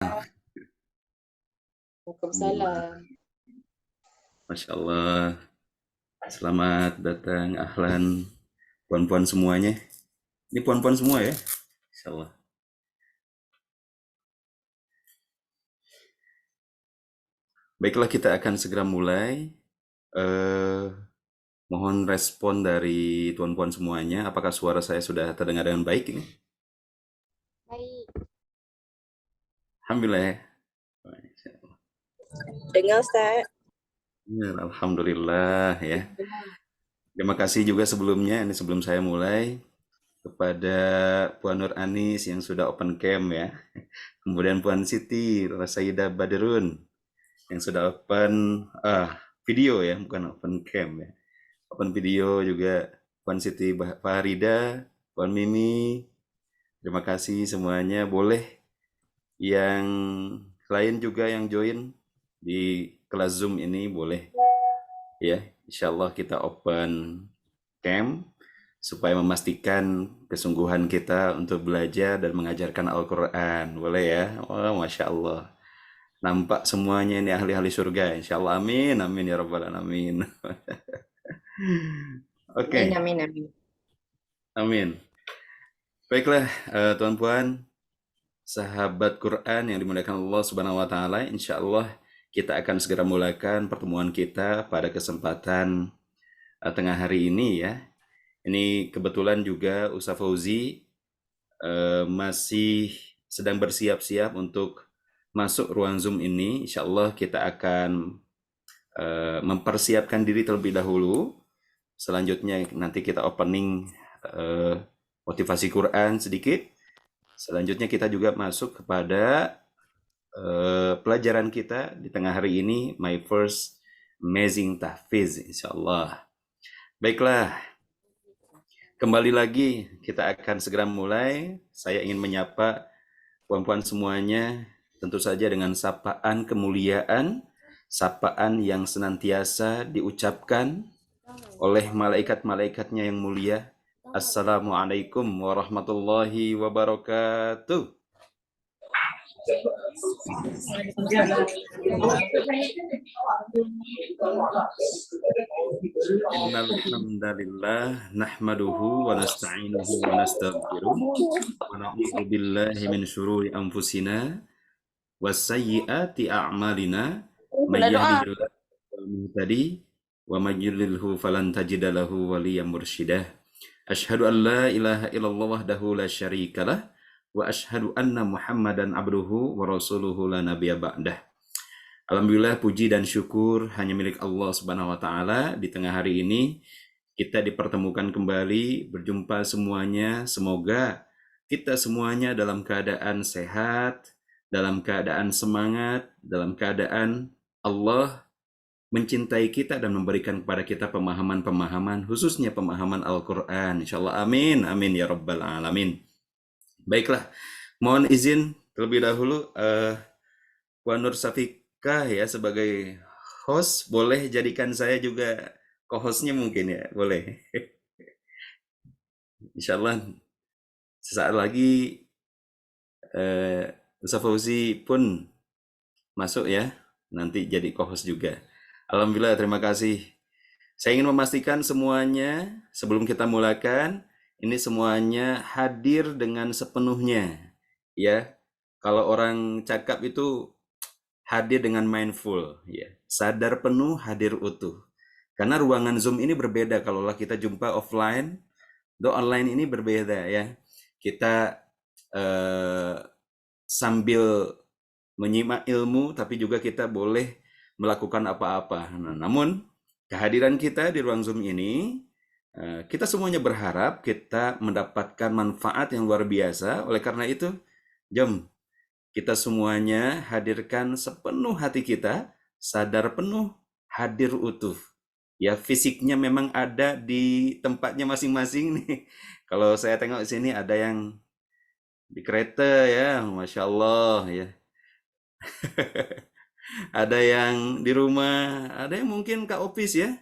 Waalaikumsalam. Masya Allah. Selamat datang, ahlan, puan-puan semuanya. Ini puan-puan semua ya, Insya Allah. Baiklah, kita akan segera mulai. Eh, Mohon respon dari tuan-puan semuanya. Apakah suara saya sudah terdengar dengan baik ini? Baik. Alhamdulillah ya. Dengar Ustaz. Ya, Alhamdulillah ya. Terima kasih juga sebelumnya, ini sebelum saya mulai, kepada Puan Nur Anis yang sudah open cam ya. Kemudian Puan Siti, Rasaidah Badrun yang sudah open video ya, bukan open cam ya. Open video juga Puan Siti Fahrida, Puan Mimi. Terima kasih semuanya. Boleh yang lain juga yang join di kelas Zoom ini boleh ya. Insya Allah kita open cam supaya memastikan kesungguhan kita untuk belajar dan mengajarkan Al-Quran. Boleh ya? Oh, Masya Allah. Nampak semuanya ini ahli-ahli surga. Insya Allah. Amin. Amin ya Rabbal Alamin. Amin, Oke. amin, amin. Amin. Baiklah, Tuan Puan, sahabat Quran yang dimuliakan Allah Subhanahu wa taala, insya Allah kita akan segera mulakan pertemuan kita pada kesempatan tengah hari ini ya. Ini kebetulan juga Ustaz Fauzi masih sedang bersiap-siap untuk masuk ruang Zoom ini. Insya Allah kita akan mempersiapkan diri terlebih dahulu. Selanjutnya nanti kita opening motivasi Quran sedikit. Selanjutnya kita juga masuk kepada pelajaran kita di tengah hari ini, My First Amazing Tahfiz, insya Allah. Baiklah, kembali lagi kita akan segera mulai. Saya ingin menyapa puan-puan semuanya, tentu saja dengan sapaan kemuliaan, sapaan yang senantiasa diucapkan oleh malaikat-malaikatnya yang mulia. Assalamualaikum warahmatullahi wabarakatuh. Innal hamdalillah nahmaduhu wa nasta'inuhu wa nastaghfiruh wa na'udzu billahi min syururi anfusina wasayyiati a'malina may Boleh doa. yahdihillahu fala muhtadi wa may yudlilhu falan tajida lahu waliyyan mursyidah. Asyhadu an la ilaha illallah wahdahu la syarikalah wa asyhadu anna Muhammadan abduhu wa rasuluhu la nabiyya ba'dah. Alhamdulillah puji dan syukur hanya milik Allah Subhanahu wa taala. Di tengah hari ini kita dipertemukan kembali, berjumpa semuanya. Semoga kita semuanya dalam keadaan sehat, dalam keadaan semangat, dalam keadaan Allah mencintai kita dan memberikan kepada kita pemahaman-pemahaman, khususnya pemahaman Al-Quran. InsyaAllah amin, amin ya Rabbal Alamin. Baiklah, mohon izin terlebih dahulu Puan Nur Safika ya sebagai host, boleh jadikan saya juga co-hostnya mungkin ya, boleh. Insya Allah sesaat lagi Ustaz Fauzi pun masuk ya, nanti jadi co-host juga. Alhamdulillah, terima kasih. Saya ingin memastikan semuanya sebelum kita mulakan, ini semuanya hadir dengan sepenuhnya. Ya, kalau orang cakap itu hadir dengan mindful, ya, sadar penuh, hadir utuh. Karena ruangan Zoom ini berbeda kalau kita jumpa offline, do online ini berbeda ya. Kita sambil menyimak ilmu, tapi juga kita boleh melakukan apa-apa. Nah, namun kehadiran kita di ruang Zoom ini, kita semuanya berharap kita mendapatkan manfaat yang luar biasa. Oleh karena itu, jom kita semuanya hadirkan sepenuh hati kita, sadar penuh, hadir utuh. Ya, fisiknya memang ada di tempatnya masing-masing nih. Kalau saya tengok di sini ada yang di kereta ya, Masya Allah ya. Ada yang di rumah, ada yang mungkin ke office ya.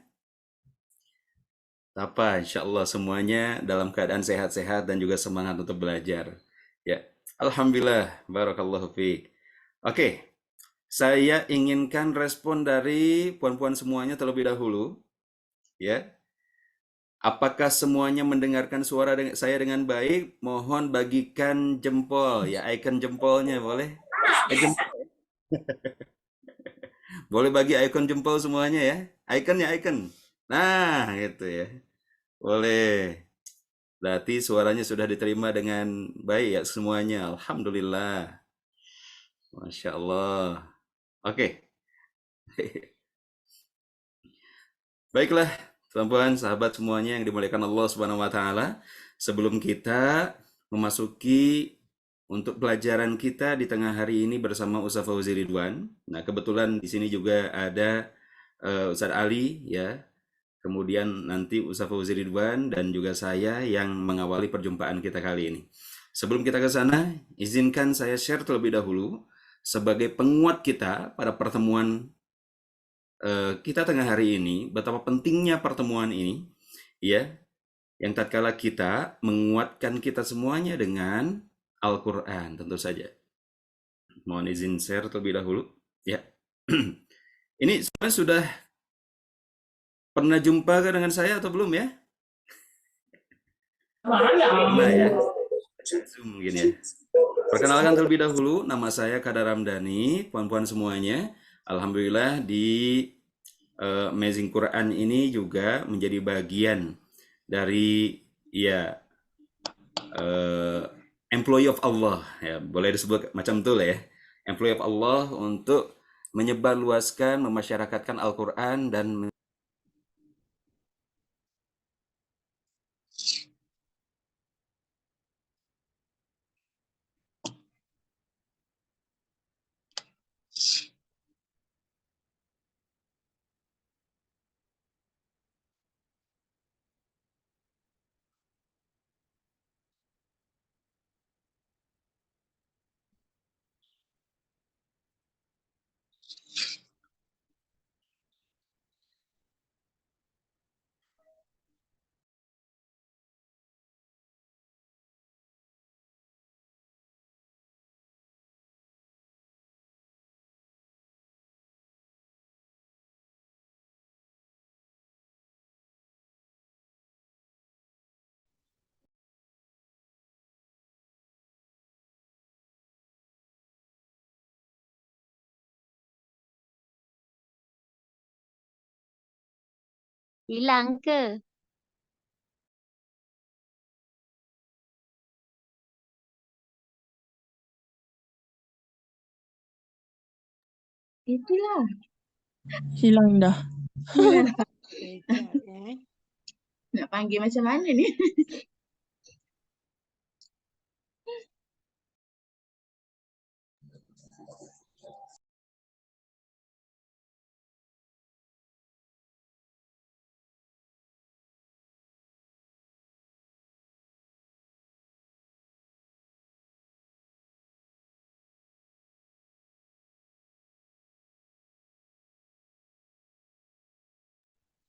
Apa, insya Allah semuanya dalam keadaan sehat-sehat dan juga semangat untuk belajar. Ya, Alhamdulillah, barakallahu fiik. Oke, saya inginkan respon dari puan-puan semuanya terlebih dahulu, ya. Apakah semuanya mendengarkan suara saya dengan baik? Mohon bagikan jempol, ya, icon jempolnya boleh? Boleh bagi icon jempol semuanya ya? Iconnya icon. Nah, gitu ya. Boleh. Berarti suaranya sudah diterima dengan baik ya semuanya. Alhamdulillah. Masya Allah. Oke. Baiklah, teman-teman, sahabat semuanya yang dimuliakan Allah Subhanahu wa taala. Sebelum kita memasuki untuk pelajaran kita di tengah hari ini bersama Ustaz Fauzi Ridwan. Nah, kebetulan di sini juga ada Ustaz Ali ya. Kemudian nanti Ustaz Fauzi Ridwan dan juga saya yang mengawali perjumpaan kita kali ini. Sebelum kita ke sana, izinkan saya share terlebih dahulu sebagai penguat kita pada pertemuan kita tengah hari ini, betapa pentingnya pertemuan ini, ya, yang tatkala kita menguatkan kita semuanya dengan Al-Quran, tentu saja. Mohon izin share terlebih dahulu, ya. Ini sebenarnya sudah pernah jumpa dengan saya atau belum ya? Pernah ya? Zoom mungkin ya. Perkenalkan terlebih dahulu, nama saya Kadar Ramdhani, puan-puan semuanya. Alhamdulillah di Amazing Quran ini juga menjadi bagian dari ya employee of Allah ya, boleh disebut macam itu lah ya, employee of Allah untuk menyebarluaskan, memasyarakatkan Al-Quran dan Hilang ke? Itulah. Hilang dah. Hilang. Kejap, eh. Nak panggil macam mana ni?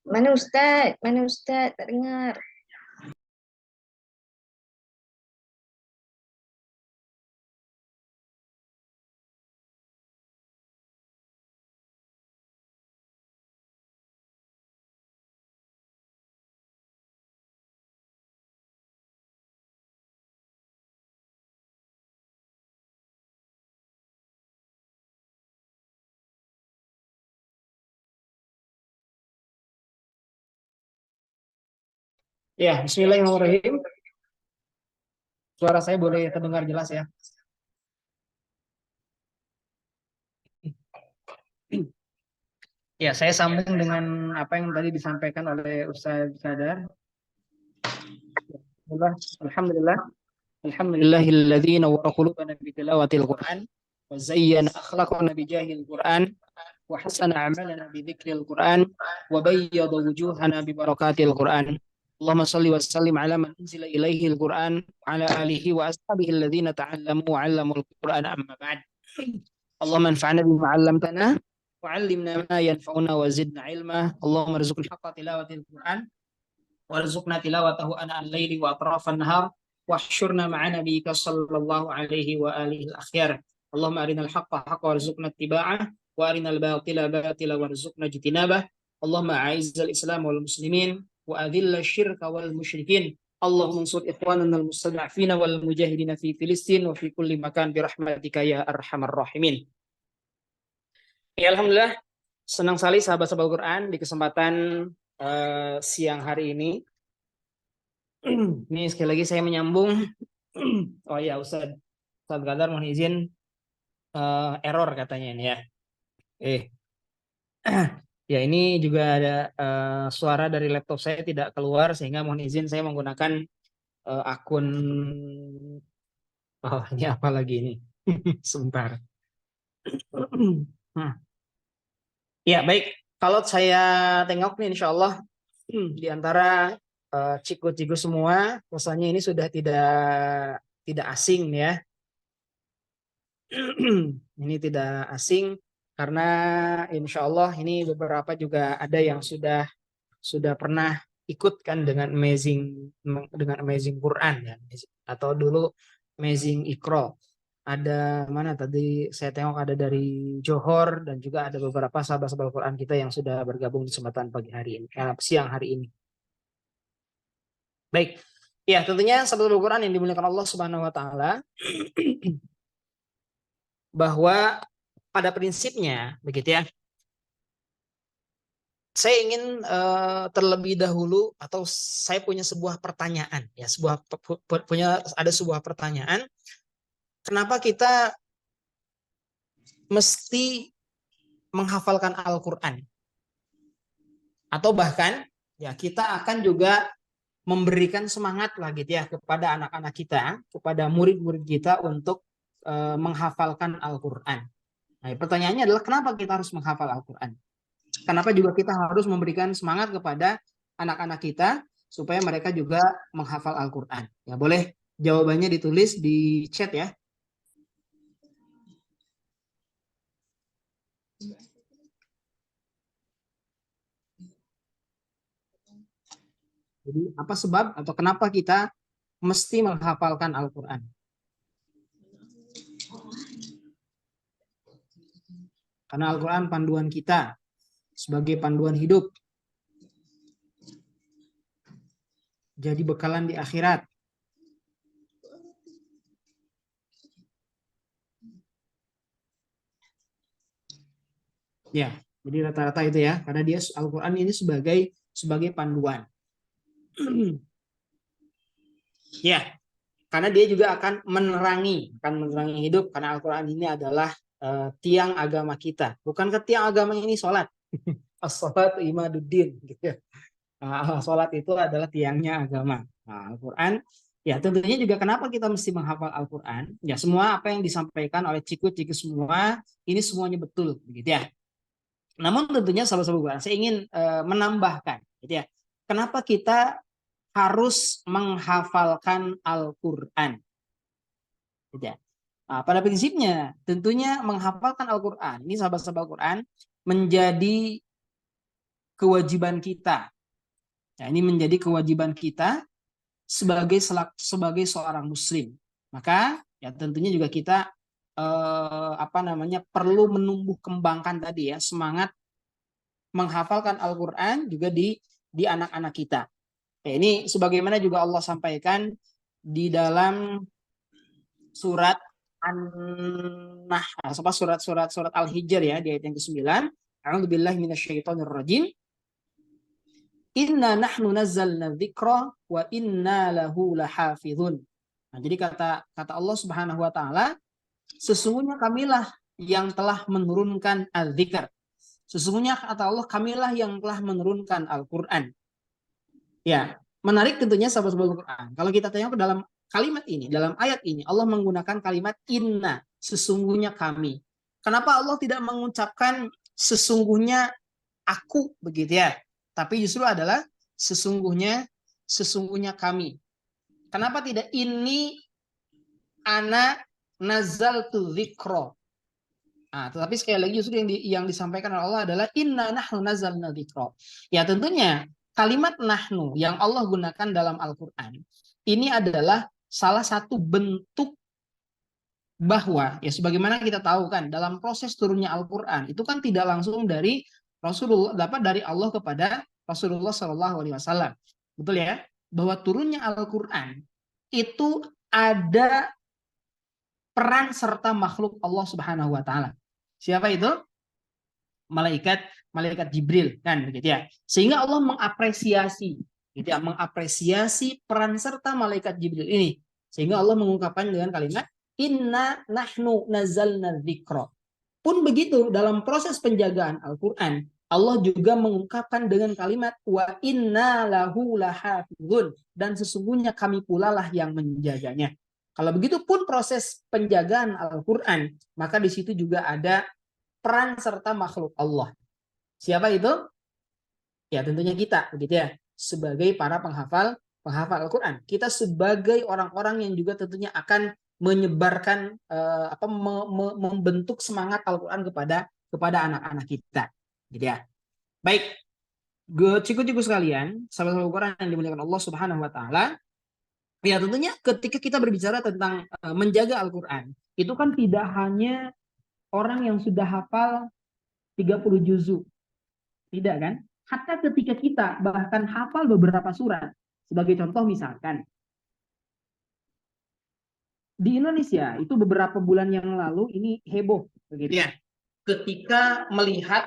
Mana Ustaz? Mana Ustaz? Tak dengar. Ya, Bismillahirrahmanirrahim. Suara saya boleh terdengar jelas ya? Ya, saya sambung dengan apa yang tadi disampaikan oleh Ustaz Sadar. Alhamdulillah. Alhamdulillahilladzi nawwara qulubana bi tilawatil Qur'an wa zayyana akhlaqana bi jahil Qur'an wa hasana a'malana bi dzikril Qur'an wa bayyada wujuhana bi barakatil Qur'an. Allahumma salli wa sallim ala man unzila ilaihi al-Qur'an wa ala alihi wa ashabihi alladhina ta'allamu wa 'allamul Qur'ana amma ba'd. Allahumma anfa'na bima 'allamtana wa 'allimna ma yanfa'una wa zidna 'ilma. Allahumma arzuqna haqqa tilawatil Qur'an warzuqna tilawatahu ana al-laili wa atrafan nahar واحشرنا مع نبيك صلى الله عليه وآله الأخيار Allahumma arinal haqqa haqqa warzuqna ittiba'ah wa arinal batila batila warzuqna ijtinabah. Allahumma a'izzal Islam wal muslimin wa adhillal syirka wal musyrikin. Allahumma ansur ikhwanana al-mustada'fina wal mujahidina fi Filistin wa fi kulli makan bi rahmatika ya arhamar rahimin. Ya, alhamdulillah, senang sekali sahabat-sahabat Quran di kesempatan siang hari ini. Ini sekali lagi saya menyambung. Oh ya, Ustaz Qadar mohon izin, error katanya ini ya. Ya, ini juga ada suara dari laptop saya tidak keluar, sehingga mohon izin saya menggunakan akun. Oh, ini apa lagi ini? Sebentar. Ya, baik. Kalau saya tengok nih, insya Allah di antara ciku-ciku semua, rasanya ini sudah tidak asing ya. Ini tidak asing karena insya Allah ini beberapa juga ada yang sudah pernah ikut kan dengan Amazing Quran ya, atau dulu Amazing Iqra. Ada mana tadi saya tengok ada dari Johor, dan juga ada beberapa sahabat-sahabat Quran kita yang sudah bergabung di kesempatan pagi hari ini, siang hari ini. Baik, ya tentunya sahabat Quran yang dimuliakan Allah Subhanahu Wa Taala, bahwa pada prinsipnya begitu ya. Saya ingin terlebih dahulu, atau saya punya sebuah pertanyaan ya, ada sebuah pertanyaan. Kenapa kita mesti menghafalkan Al-Quran? Atau bahkan ya kita akan juga memberikan semangat lah gitu ya kepada anak-anak kita, kepada murid-murid kita untuk menghafalkan Al-Quran. Nah, pertanyaannya adalah kenapa kita harus menghafal Al-Quran? Kenapa juga kita harus memberikan semangat kepada anak-anak kita supaya mereka juga menghafal Al-Quran? Ya, boleh jawabannya ditulis di chat ya. Jadi apa sebab atau kenapa kita mesti menghafalkan Al-Quran? Karena Al-Quran panduan kita sebagai panduan hidup. Jadi bekalan di akhirat. Ya, jadi rata-rata itu ya, karena dia Al-Quran ini sebagai panduan. Ya, karena dia juga akan menerangi hidup, karena Al-Quran ini adalah tiang agama kita. Bukankah tiang agama ini sholat? As-sholat imaduddin gitu ya. Sholat itu adalah tiangnya agama. Nah, Al-Quran, ya tentunya juga kenapa kita mesti menghafal Al-Quran? Ya, semua apa yang disampaikan oleh ciku-ciku semua, ini semuanya betul, begitu ya. Namun tentunya sahabat-sahabat Quran, saya ingin menambahkan, gitu ya. Kenapa kita harus menghafalkan Al-Quran? Gitu ya. Nah, pada prinsipnya, tentunya menghafalkan Al-Quran, ini sahabat-sahabat Quran, menjadi kewajiban kita. Ya, ini menjadi kewajiban kita sebagai seorang Muslim. Maka ya tentunya juga kita perlu menumbuh kembangkan tadi ya semangat menghafalkan Al-Quran juga di anak-anak kita. Ya, ini sebagaimana juga Allah sampaikan di dalam surat surat Al-Hijr ya, di ayat yang ke-9. A'udzubillahi minasyaitonirrajim. Inna nahnu nazzalna dzikra wa inna lahu lahafizun. Nah, jadi kata Allah Subhanahu wa taala, sesungguhnya kamilah yang telah menurunkan al-dzikr. Sesungguhnya kata Allah, kamilah yang telah menurunkan Al-Qur'an. Ya, menarik tentunya sahabat-sahabat Quran. Kalau kita tengok dalam kalimat ini, dalam ayat ini, Allah menggunakan kalimat inna, sesungguhnya kami. Kenapa Allah tidak mengucapkan sesungguhnya aku begitu ya? Tapi justru adalah sesungguhnya kami. Kenapa tidak ini ana nazaltu dzikra? Nah, tetapi sekali lagi justru yang disampaikan oleh Allah adalah inna nahnu nazzalna dzikra. Ya tentunya kalimat nahnu yang Allah gunakan dalam Al-Quran ini adalah salah satu bentuk bahwa ya sebagaimana kita tahu kan dalam proses turunnya Al-Qur'an itu kan tidak langsung dari Rasulullah, dapat dari Allah kepada Rasulullah Shallallahu Alaihi Wasallam, betul ya? Bahwa turunnya Al-Qur'an itu ada peran serta makhluk Allah Subhanahu Wa Taala. Siapa itu? Malaikat Jibril kan begitu ya. Sehingga Allah mengapresiasi gitu ya, mengapresiasi peran serta malaikat Jibril ini. Sehingga Allah mengungkapkan dengan kalimat inna nahnu nazzalna dzikra. Pun begitu dalam proses penjagaan Al-Qur'an, Allah juga mengungkapkan dengan kalimat wa inna lahu lahafizun, dan sesungguhnya kami pula lah yang menjaganya. Kalau begitu pun proses penjagaan Al-Qur'an, maka di situ juga ada peran serta makhluk Allah. Siapa itu? Ya tentunya kita, begitu ya. Sebagai para penghafal Al-Qur'an. Kita sebagai orang-orang yang juga tentunya akan menyebarkan membentuk semangat Al-Qur'an kepada anak-anak kita. Gitu ya. Baik. Ciku-ciku sekalian, sahabat-sahabat Al-Qur'an yang dimuliakan Allah Subhanahu wa taala. Ya tentunya ketika kita berbicara tentang menjaga Al-Qur'an, itu kan tidak hanya orang yang sudah hafal 30 juzuk. Tidak kan? Hatta ketika kita bahkan hafal beberapa surat. Sebagai contoh misalkan, di Indonesia itu beberapa bulan yang lalu ini heboh. Begitu ya. Ketika melihat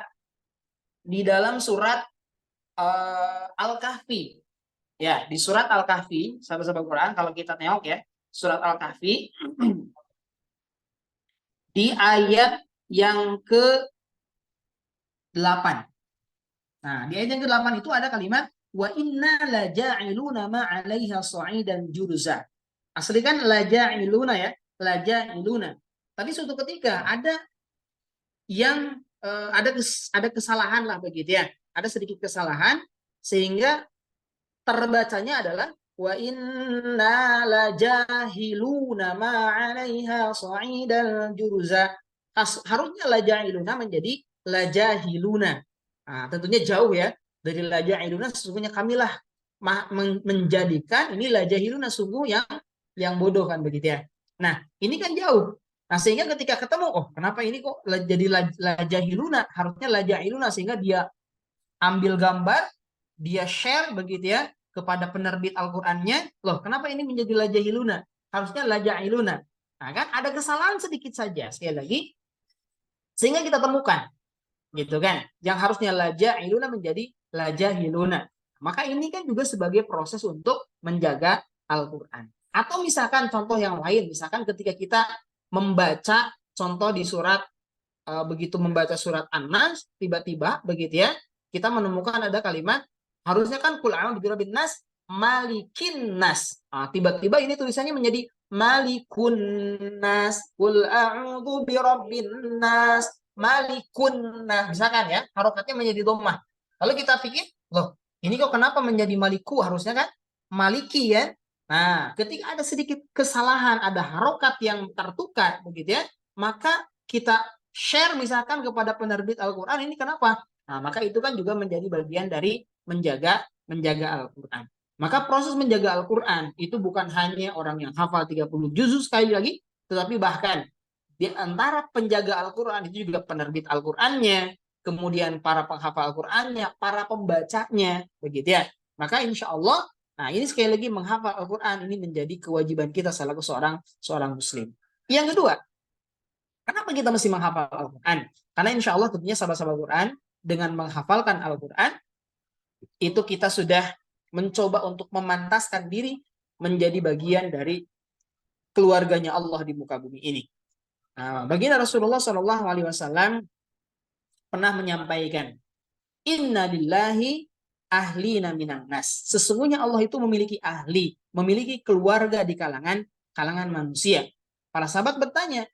di dalam surat Al-Kahfi. Ya, di surat Al-Kahfi, sahabat-sahabat Quran, kalau kita tengok ya, surat Al-Kahfi, di ayat yang ke-8. Nah, di ayat yang ke-8 itu ada kalimat wa inna la ja'iluna ma 'alaiha sha'idan jurza. Asli kan la ja'iluna ya, la ja'iluna. Tapi suatu ketika ada yang ada kesalahan lah begitu ya. Ada sedikit kesalahan sehingga terbacanya adalah wa inna la jahiluna ma 'alaiha sha'idan jurza. Harusnya la ja'iluna menjadi la jahiluna. Nah, tentunya jauh ya dari la ja'iluna, sesungguhnya kamilah menjadikan ini la jahiluna, sungguh yang bodoh kan begitu ya. Nah, ini kan jauh. Nah, sehingga ketika ketemu, oh kenapa ini kok jadi la jahiluna, harusnya la ja'iluna, sehingga dia ambil gambar, dia share begitu ya kepada penerbit Al-Qur'annya. Loh, kenapa ini menjadi la jahiluna? Harusnya la ja'iluna. Nah, kan ada kesalahan sedikit saja sekali lagi sehingga kita temukan gitu kan, yang harusnya la ja'iluna menjadi la jahiluna. Maka ini kan juga sebagai proses untuk menjaga Al-Qur'an. Atau misalkan contoh yang lain, misalkan ketika kita membaca contoh di surat begitu membaca surat An-Nas, tiba-tiba begitu ya, kita menemukan ada kalimat harusnya kan qul a'udzu birabbin nas malikin nas. Tiba-tiba ini tulisannya menjadi malikun nas, qul a'udzu birabbin nas malikun. Nah, misalkan ya, harokatnya menjadi dhammah. Lalu kita pikir, loh, ini kok kenapa menjadi maliku? Harusnya kan maliki ya. Nah, ketika ada sedikit kesalahan, ada harokat yang tertukar begitu ya, maka kita share misalkan kepada penerbit Al-Qur'an, ini kenapa? Nah, maka itu kan juga menjadi bagian dari menjaga Al-Qur'an. Maka proses menjaga Al-Qur'an itu bukan hanya orang yang hafal 30 juzuz sekali lagi, tetapi bahkan di antara penjaga Al-Qur'an itu juga penerbit Al-Qur'annya, kemudian para penghafal Al-Qur'annya, para pembacanya, begitu ya. Maka insya Allah, nah ini sekali lagi menghafal Al-Qur'an ini menjadi kewajiban kita selaku seorang muslim. Yang kedua, kenapa kita mesti menghafal Al-Qur'an? Karena insya Allah tentunya sahabat-sahabat Al-Qur'an dengan menghafalkan Al-Qur'an itu kita sudah mencoba untuk memantaskan diri menjadi bagian dari keluarganya Allah di muka bumi ini. Nah, baginda Rasulullah SAW pernah menyampaikan, Inna lillahi ahlina minan nas. Sesungguhnya Allah itu memiliki ahli, memiliki keluarga di kalangan manusia. Para sahabat bertanya,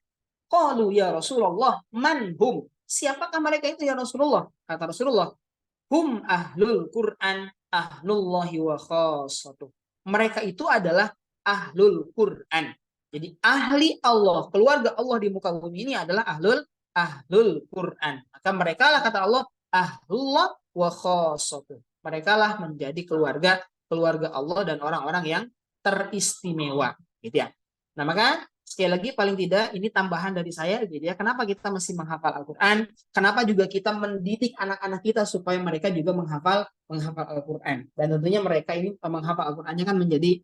qalu ya Rasulullah, man hum? Siapakah mereka itu ya Rasulullah? Kata Rasulullah, hum ahlul Qur'an ahlullahi wa khassatuh. Mereka itu adalah ahlul Qur'an. Jadi ahli Allah, keluarga Allah di muka bumi ini adalah ahlul Qur'an. Maka mereka lah kata Allah, ahlullah wa khassatuh. Mereka lah menjadi keluarga Allah dan orang-orang yang teristimewa. Gitu ya. Nah maka sekali lagi paling tidak ini tambahan dari saya gitu ya. Kenapa kita mesti menghafal Al-Qur'an? Kenapa juga kita mendidik anak-anak kita supaya mereka juga menghafal Al-Qur'an. Dan tentunya mereka ini menghafal Al-Qur'annya kan menjadi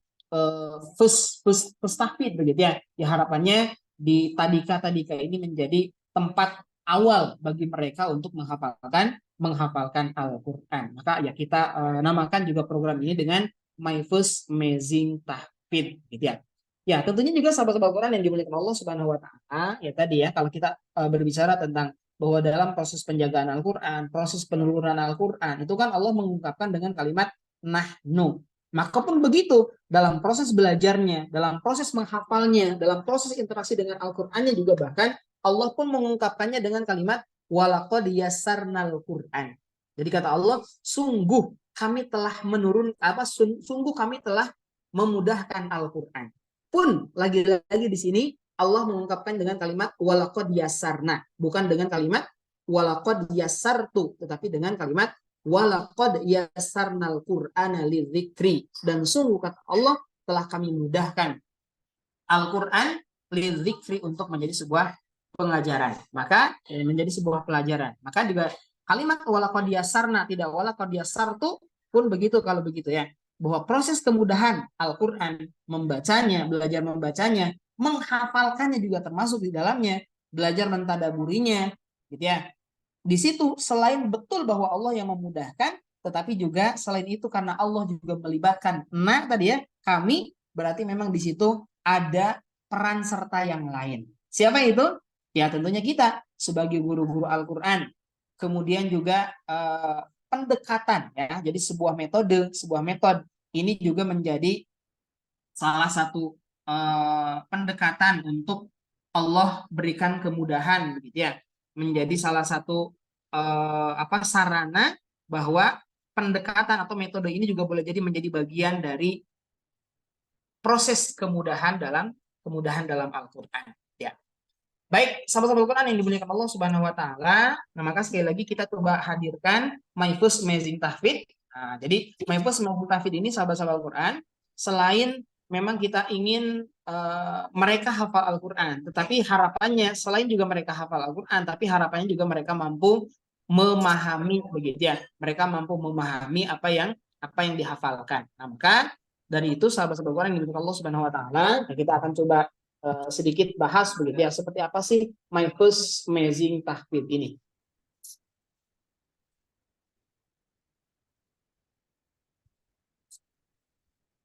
first tahfidz begitu ya. Ya harapannya di tadika ini menjadi tempat awal bagi mereka untuk menghafalkan Al-Qur'an. Maka ya kita namakan juga program ini dengan My First Amazing Tahfidz gitu ya. Ya, tentunya juga sahabat-sahabat Quran yang dimuliakan Allah Subhanahu wa taala, ya tadi ya, kalau kita berbicara tentang bahwa dalam proses penjagaan Al-Qur'an, proses penelururan Al-Qur'an, itu kan Allah mengungkapkan dengan kalimat nahnu. Maka pun begitu, dalam proses belajarnya, dalam proses menghafalnya, dalam proses interaksi dengan Al-Qur'annya juga bahkan Allah pun mengungkapkannya dengan kalimat walaqad yassarnal Qur'an. Jadi kata Allah, sungguh kami telah sungguh kami telah memudahkan Al-Qur'an. Pun lagi-lagi di sini Allah mengungkapkan dengan kalimat walaqad yassarna, bukan dengan kalimat walaqad yassartu, tetapi dengan kalimat walaqad yassarnal Qur'ana lidzikri, dan sungguh kata Allah telah kami mudahkan Al-Qur'an lidzikri untuk menjadi sebuah pengajaran. Maka menjadi sebuah pelajaran. Maka juga kalimat walaqad yassarna tidak walaqad yassartu pun begitu kalau begitu ya. Bahwa proses kemudahan Al-Qur'an, membacanya, belajar membacanya, menghafalkannya juga termasuk di dalamnya, belajar mentadaburinya, gitu ya. Di situ selain betul bahwa Allah yang memudahkan, tetapi juga selain itu karena Allah juga melibatkan tadi ya, kami berarti memang di situ ada peran serta yang lain. Siapa itu? Ya tentunya kita sebagai guru-guru Al-Qur'an. Kemudian juga pendekatan ya. Jadi sebuah metode ini juga menjadi salah satu pendekatan untuk Allah berikan kemudahan begitu ya. Menjadi salah satu sarana bahwa pendekatan atau metode ini juga boleh jadi menjadi bagian dari proses kemudahan dalam Al-Qur'an ya. Baik, sahabat-sahabat Al-Qur'an yang dimuliakan Allah Subhanahu wa taala, nah maka sekali lagi kita coba hadirkan My First Amazing Tahfidz. Nah, jadi My First Amazing Tahfidz ini sahabat-sahabat Al-Qur'an, selain memang kita ingin mereka hafal Al-Qur'an, tetapi harapannya selain juga mereka hafal Al-Qur'an, tapi harapannya juga mereka mampu memahami begitu ya. Mereka mampu memahami apa yang dihafalkan. Nah, maka dari itu sahabat-sahabat Al-Qur'an yang dimuliakan Allah Subhanahu wa taala, kita akan coba sedikit bahas begitu ya, seperti apa sih My First Amazing Tahfidz ini.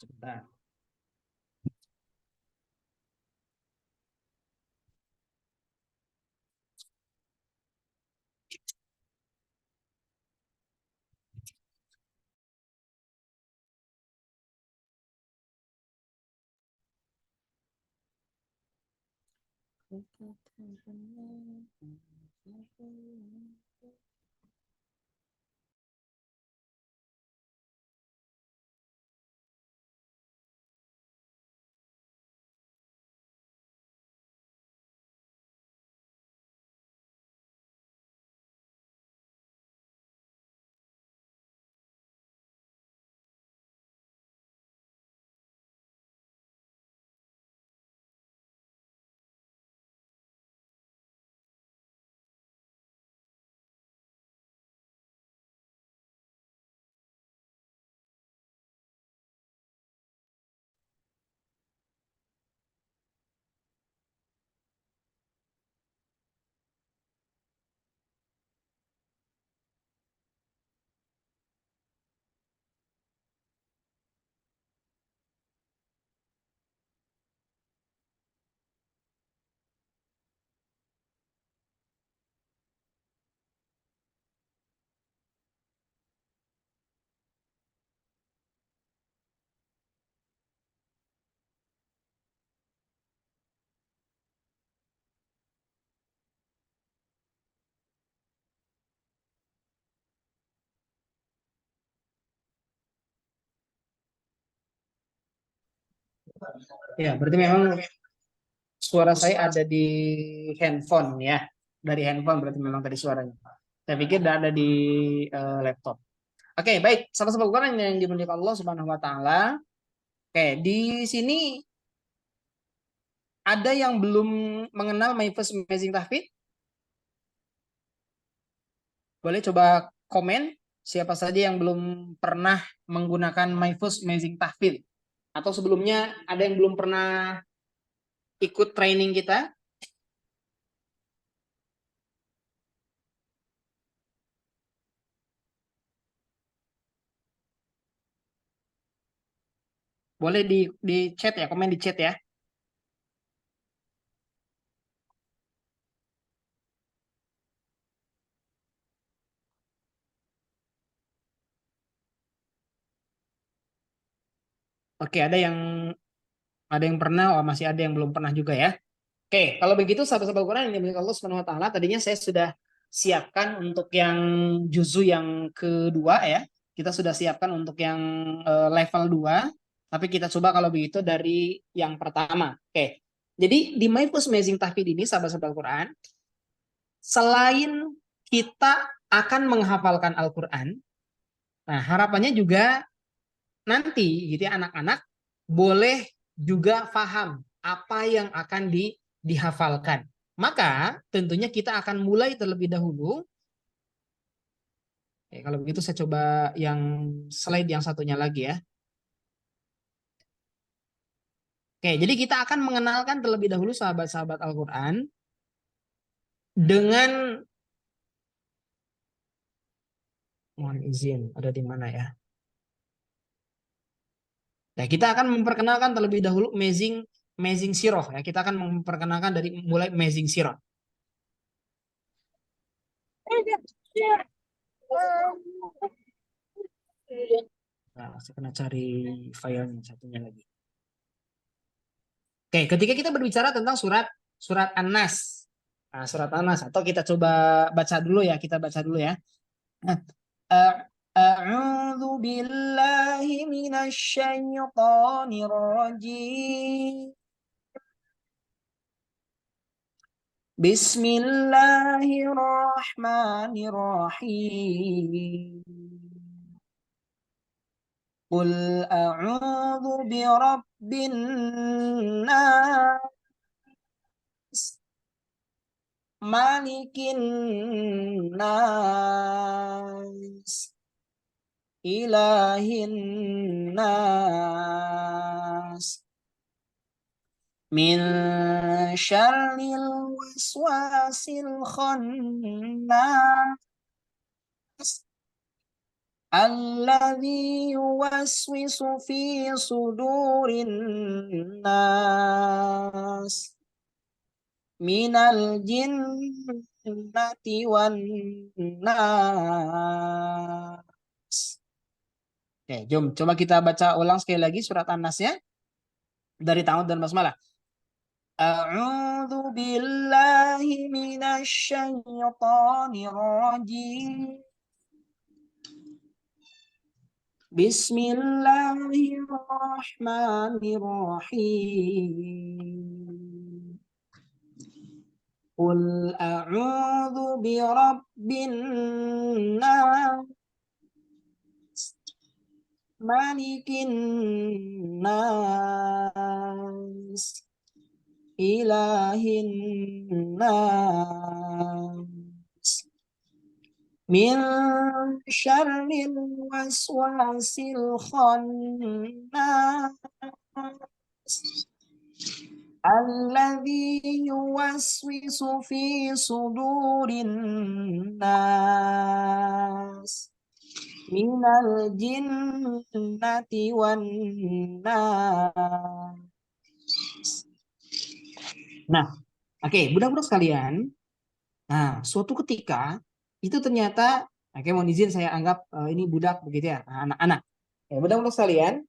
Sebentar. Ya, berarti memang suara saya ada di handphone ya. Dari handphone berarti memang tadi suaranya. Saya pikir ada di laptop. Oke, baik. Sahabat-sahabat Al-Qur'an yang dimuliakan Allah Subhanahu wa taala. Oke, di sini Ada yang belum mengenal My First Amazing Tahfidz? Boleh coba komen siapa saja yang belum pernah menggunakan My First Amazing Tahfidz? Atau sebelumnya ada yang belum pernah ikut training kita? Boleh di chat ya, komen di chat ya. Oke, ada yang pernah, oh masih ada yang belum pernah juga ya. Oke, kalau begitu sahabat-sahabat Al-Quran yang dimiliki Allah Subhanahu wa taala, tadinya saya sudah siapkan untuk yang juzu yang kedua ya. Kita sudah siapkan untuk yang level 2, tapi kita coba kalau begitu dari yang pertama. Oke. Jadi di My First Amazing Tahfidz ini sahabat-sahabat Al-Quran, selain kita akan menghafalkan Al-Quran, nah harapannya juga nanti gitu ya anak-anak boleh juga paham apa yang akan dihafalkan. Maka tentunya kita akan mulai terlebih dahulu. Kalau begitu saya coba yang slide yang satunya lagi ya. Jadi kita akan mengenalkan terlebih dahulu sahabat-sahabat Al-Quran dengan, mohon izin, ada di mana ya? Nah, kita akan memperkenalkan terlebih dahulu Amazing Sirah ya. Kita akan memperkenalkan dari mulai Amazing Sirah. Nah, saya kena cari filenya satunya lagi. Ketika kita berbicara tentang surat An-Nas. Nah, surat An-Nas atau kita coba baca dulu ya, A'udzu billahi minasyaitonir rajim. Bismillahirrahmanirrahim. Qul a'udzu birabbin nas, malikin nas, ilahin nas, min syarril waswasil khannas, alladzi yuwaswisu fi sudurin nas, minal jinnati wan nas. Jom coba kita baca ulang sekali lagi surat An-Nas ya. Dari ta'awudz dan basmalah. A'udzu billahi minasyaitonir rajim. Bismillahirrahmanirrahim. Qul a'udzu birabbin nas, malikin nas, ilahin nas, min syarril waswasil khannas, alladzi yuwaswisu fi sudurin nas, minal jinnati wan nas. Nah, budak-budak sekalian. Nah, suatu ketika itu ternyata, mohon izin saya anggap ini budak begitu ya, anak-anak. Budak-budak sekalian,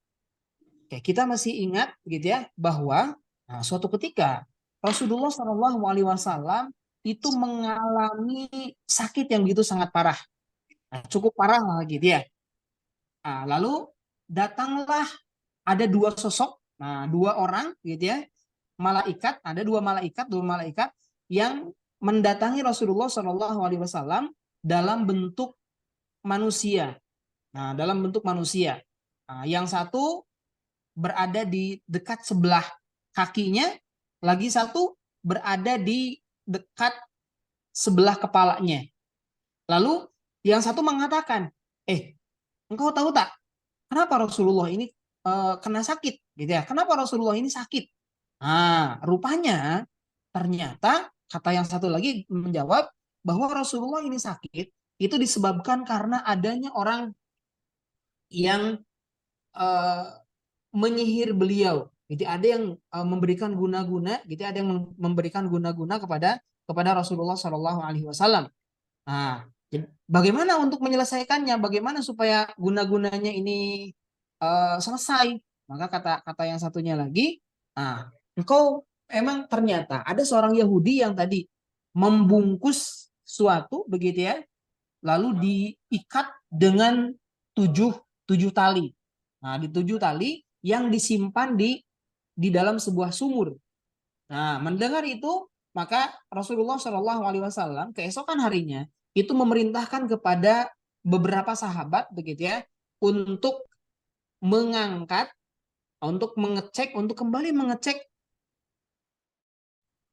kita masih ingat begitu ya bahwa suatu ketika Rasulullah SAW itu mengalami sakit yang begitu sangat parah, cukup parah lah gitu ya. Lalu datanglah ada dua sosok, dua orang gitu ya, malaikat, ada dua malaikat yang mendatangi Rasulullah SAW dalam bentuk manusia. Dalam bentuk manusia. Yang satu berada di dekat sebelah kakinya, lagi satu berada di dekat sebelah kepalanya. Lalu yang satu mengatakan, engkau tahu tak kenapa Rasulullah ini kena sakit, gitu ya? Kenapa Rasulullah ini sakit? Nah, rupanya ternyata kata yang satu lagi menjawab bahwa Rasulullah ini sakit itu disebabkan karena adanya orang yang eh, menyihir beliau. Jadi ada yang memberikan guna-guna, gitu ada yang memberikan guna-guna kepada Rasulullah Shallallahu Alaihi Wasallam. Nah, bagaimana untuk menyelesaikannya? Bagaimana supaya guna-gunanya ini selesai? Maka kata yang satunya lagi, nah, engkau emang ternyata ada seorang Yahudi yang tadi membungkus suatu begitu ya, lalu diikat dengan tujuh tali. Nah, di 7 tali yang disimpan di dalam sebuah sumur. Nah, mendengar itu, maka Rasulullah Shallallahu Alaihi Wasallam keesokan harinya itu memerintahkan kepada beberapa sahabat begitu ya untuk mengangkat, untuk mengecek, untuk kembali mengecek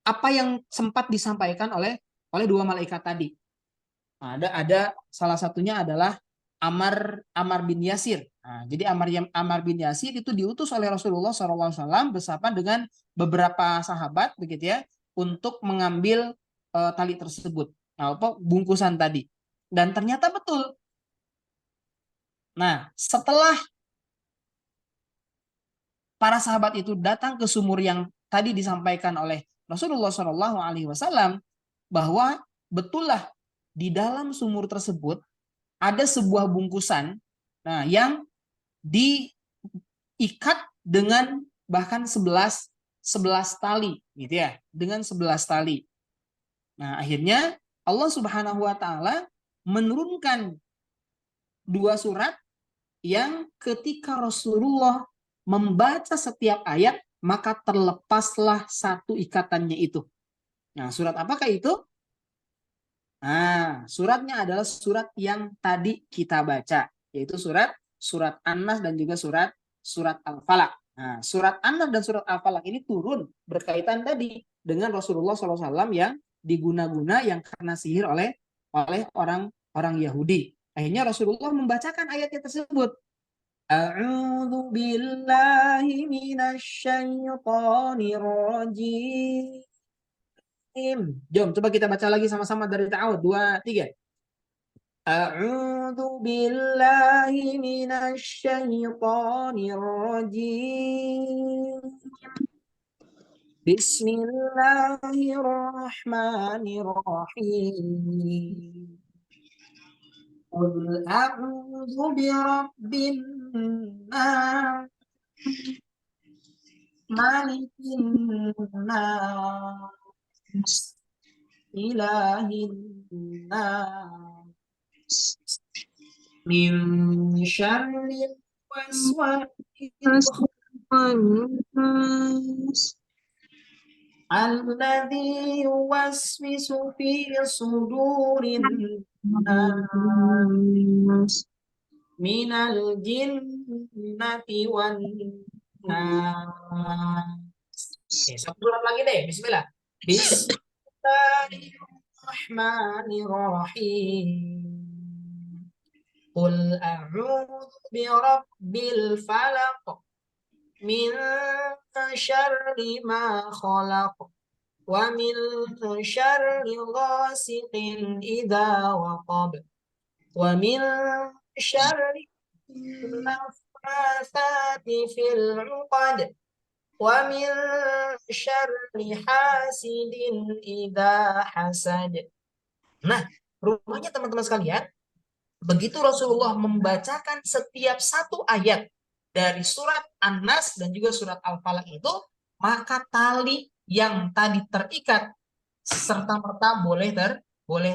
apa yang sempat disampaikan oleh dua malaikat tadi. Nah, ada salah satunya adalah Ammar bin Yasir. Nah, jadi Ammar bin Yasir itu diutus oleh Rasulullah SAW bersama dengan beberapa sahabat begitu ya untuk mengambil tali tersebut. Nah, apa bungkusan tadi. Dan ternyata betul. Nah, setelah para sahabat itu datang ke sumur yang tadi disampaikan oleh Rasulullah SAW bahwa betullah di dalam sumur tersebut ada sebuah bungkusan, nah yang diikat dengan bahkan 11 tali, gitu ya, dengan 11 tali. Nah akhirnya Allah Subhanahu Wa Taala menurunkan 2 surat yang ketika Rasulullah membaca setiap ayat maka terlepaslah satu ikatannya itu. Nah surat apakah itu? Nah, suratnya adalah surat yang tadi kita baca, yaitu surat An-Nas dan juga surat Al-Falaq. Nah, surat An-Nas dan surat Al-Falaq ini turun berkaitan tadi dengan Rasulullah SAW yang diguna-guna yang kena sihir oleh orang Yahudi. Akhirnya Rasulullah membacakan ayatnya tersebut. A'udzu billahi minasyaitonir rajim. Jom coba kita baca lagi sama-sama dari ta'awud. 2, 3. A'udzu billahi minasyaitonir rajim. Bismillahirrahmanirrahim. Qul a'udzu birabbin nas, malikin nas, ilahin nas, min syarril waswasil alladzi yuwaswisu fi sudurin nas minal jinnati wan nas. Satu surat lagi deh, bismillah. Bismillahirrahmanirrahim. Qul a'udzu birabbil falaq min syarri ma khalaq wa min syarri ghasiqin idza waqab wa min syarri naffatsati fil 'uqad wa min syarri hasidin idza hasad. Nah, rupanya teman-teman sekalian, begitu Rasulullah membacakan setiap satu ayat dari surat An-Nas dan juga surat Al-Falaq itu, maka tali yang tadi terikat serta-merta boleh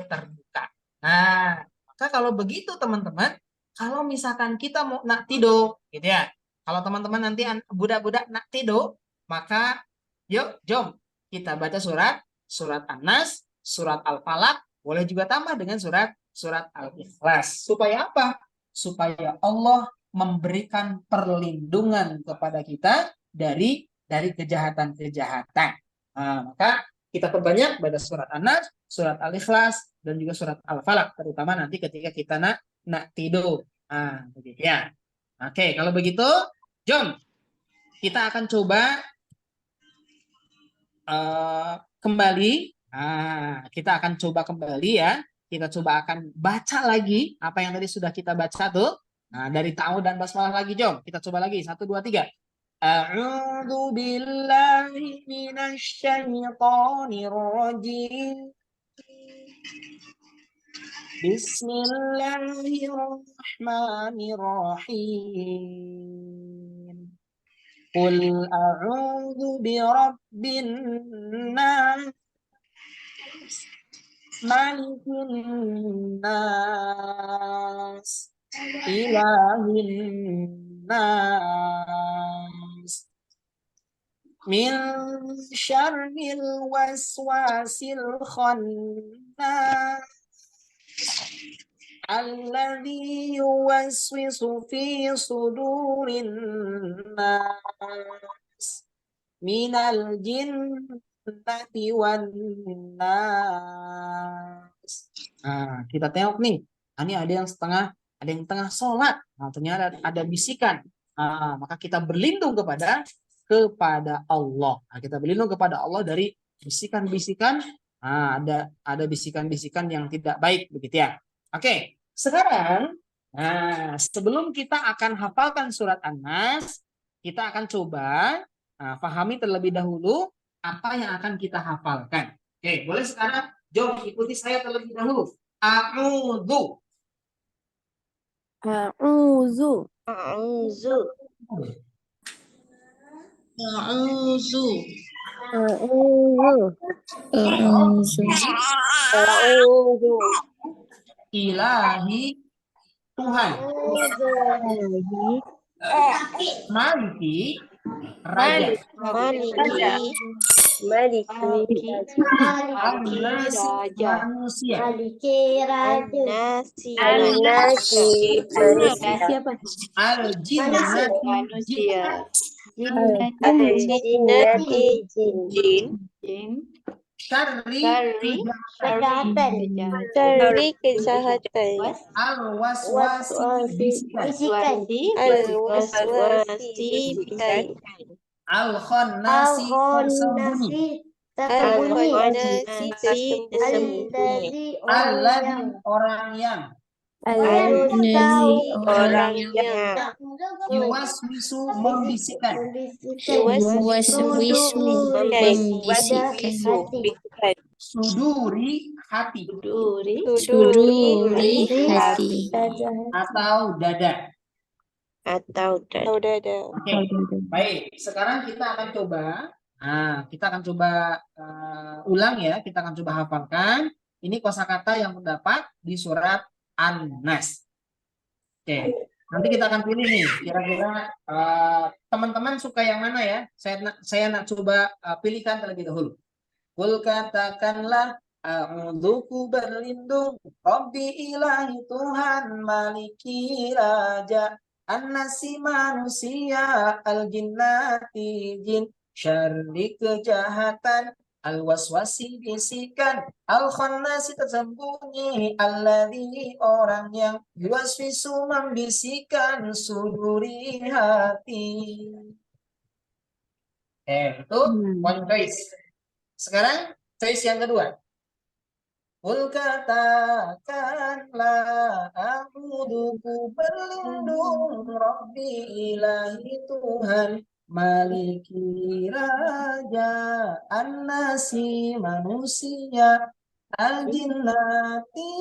terbuka. Nah, maka kalau begitu teman-teman, kalau misalkan kita mau nak tidur, gitu ya. Kalau teman-teman nanti budak-budak nak tidur, maka yuk jom kita baca surat An-Nas, surat Al-Falaq, boleh juga tambah dengan surat Al-Ikhlas. Supaya apa? Supaya Allah memberikan perlindungan kepada kita dari kejahatan-kejahatan. Maka kita perbanyak pada surat An-Nas, surat Al-Ikhlas, dan juga surat Al-Falaq, terutama nanti ketika kita nak tidur. Begitu ya. Oke, kalau begitu, jom kita akan coba kembali. Kita akan coba kembali ya. Kita coba akan baca lagi apa yang tadi sudah kita baca tuh. Dari ta'awudz dan basmalah lagi, jom. Kita coba lagi. 1, 2, 3. A'udzu billahi minasy syaithanir rajim. Bismillahirrahmanirrahim. Qul a'udzu birabbin nas, malikin nas, ilahin nas, min syarril waswasil khannas, alladzi yuwaswisu fi sudurin nas, minal jinnati wan nas. Kita tengok nih. Ini ada yang tengah sholat. Ternyata ada bisikan. Maka kita berlindung kepada Allah. Kita berlindung kepada Allah dari bisikan-bisikan. Ada bisikan-bisikan yang tidak baik, begitu ya. Oke, sekarang sebelum kita akan hafalkan surat An-Nas, kita akan coba pahami terlebih dahulu apa yang akan kita hafalkan. Oke, boleh sekarang jom ikuti saya terlebih dahulu. A'udzu. A'udzu. A'udzu. A'udzu. A'udzu. Ilahi Tuhan. Maliki Raja. Maliki Raja. Manusia. Siapa? Al-jinnati Jin. syarri Kejahatan. al-waswasi bisikan al-khannasi tersembunyi alladzi orang yang yuwaswisu membisikkan suduri hati atau dada. Oke, baik. Sekarang kita akan coba. Ulang ya. Kita akan coba hafalkan. Ini kosakata yang terdapat di surat An-Nas. Oke, nanti kita akan pilih nih. Kira-kira teman-teman suka yang mana ya? Saya nak coba pilihkan terlebih dahulu. Kul katakanlah, a'udzuku berlindung, Rabbi ilahi Tuhan, maliki raja, an-nasi manusia, al-jinnati jin, syarri kejahatan, al-waswasi bisikan, al-khannasi tersembunyi, alladzi orang yang yuwaswisu membisikkan suduri hati. Itu one choice. Sekarang choice yang kedua. Kul katakanlah, a'udzuku berlindung, Rabbi ilahi Tuhan, maliki raja, an-nasi manusia, al-jinnati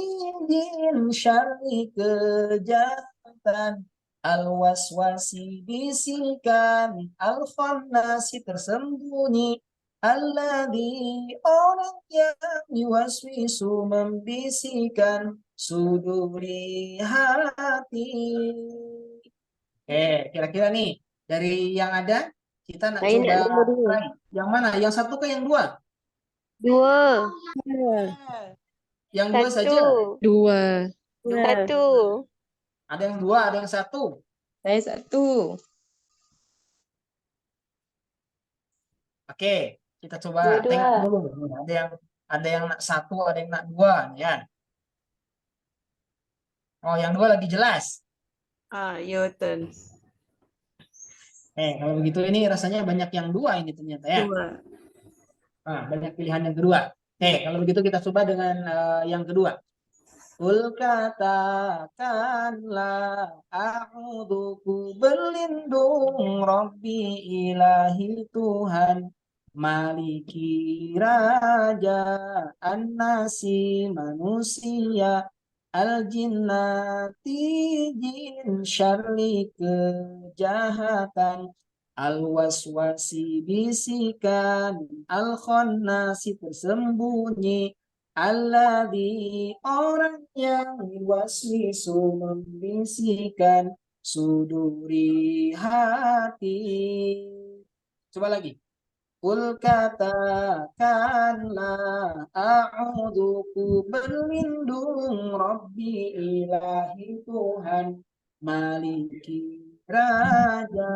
jin, syarri kejahatan, al-waswasi bisikan, al-khannasi tersembunyi, alladzi orang yang yuwaswisu membisikkan suduri hati. Kira-kira nih dari yang ada kita nak coba try. Yang mana? Yang satu ke yang dua? Dua. Yang dua saja? Satu. Ada yang dua, ada yang satu. Saya satu. Oke. Kita coba tengok dulu. Nih, ada yang nak 1, ada yang nak 2, ya. Oh, yang 2 lagi jelas. Your turn. Kalau begitu ini rasanya banyak yang 2 ini ternyata ya. 2. Banyak pilihan yang kedua. Kalau begitu kita coba dengan yang kedua. Kul katakanlah, a'udzuku berlindung, Rabbi ilahi Tuhan, Maliki raja, an-nasi manusia, al-jinnati jin, syarri kejahatan, al-waswasi bisikan, al-khannasi tersembunyi, alladzi orang yang waswisu membisikkan suduri hati. Coba lagi. Kul katakanlah, a'udzuku berlindung, Rabbi ilahi Tuhan, Maliki raja,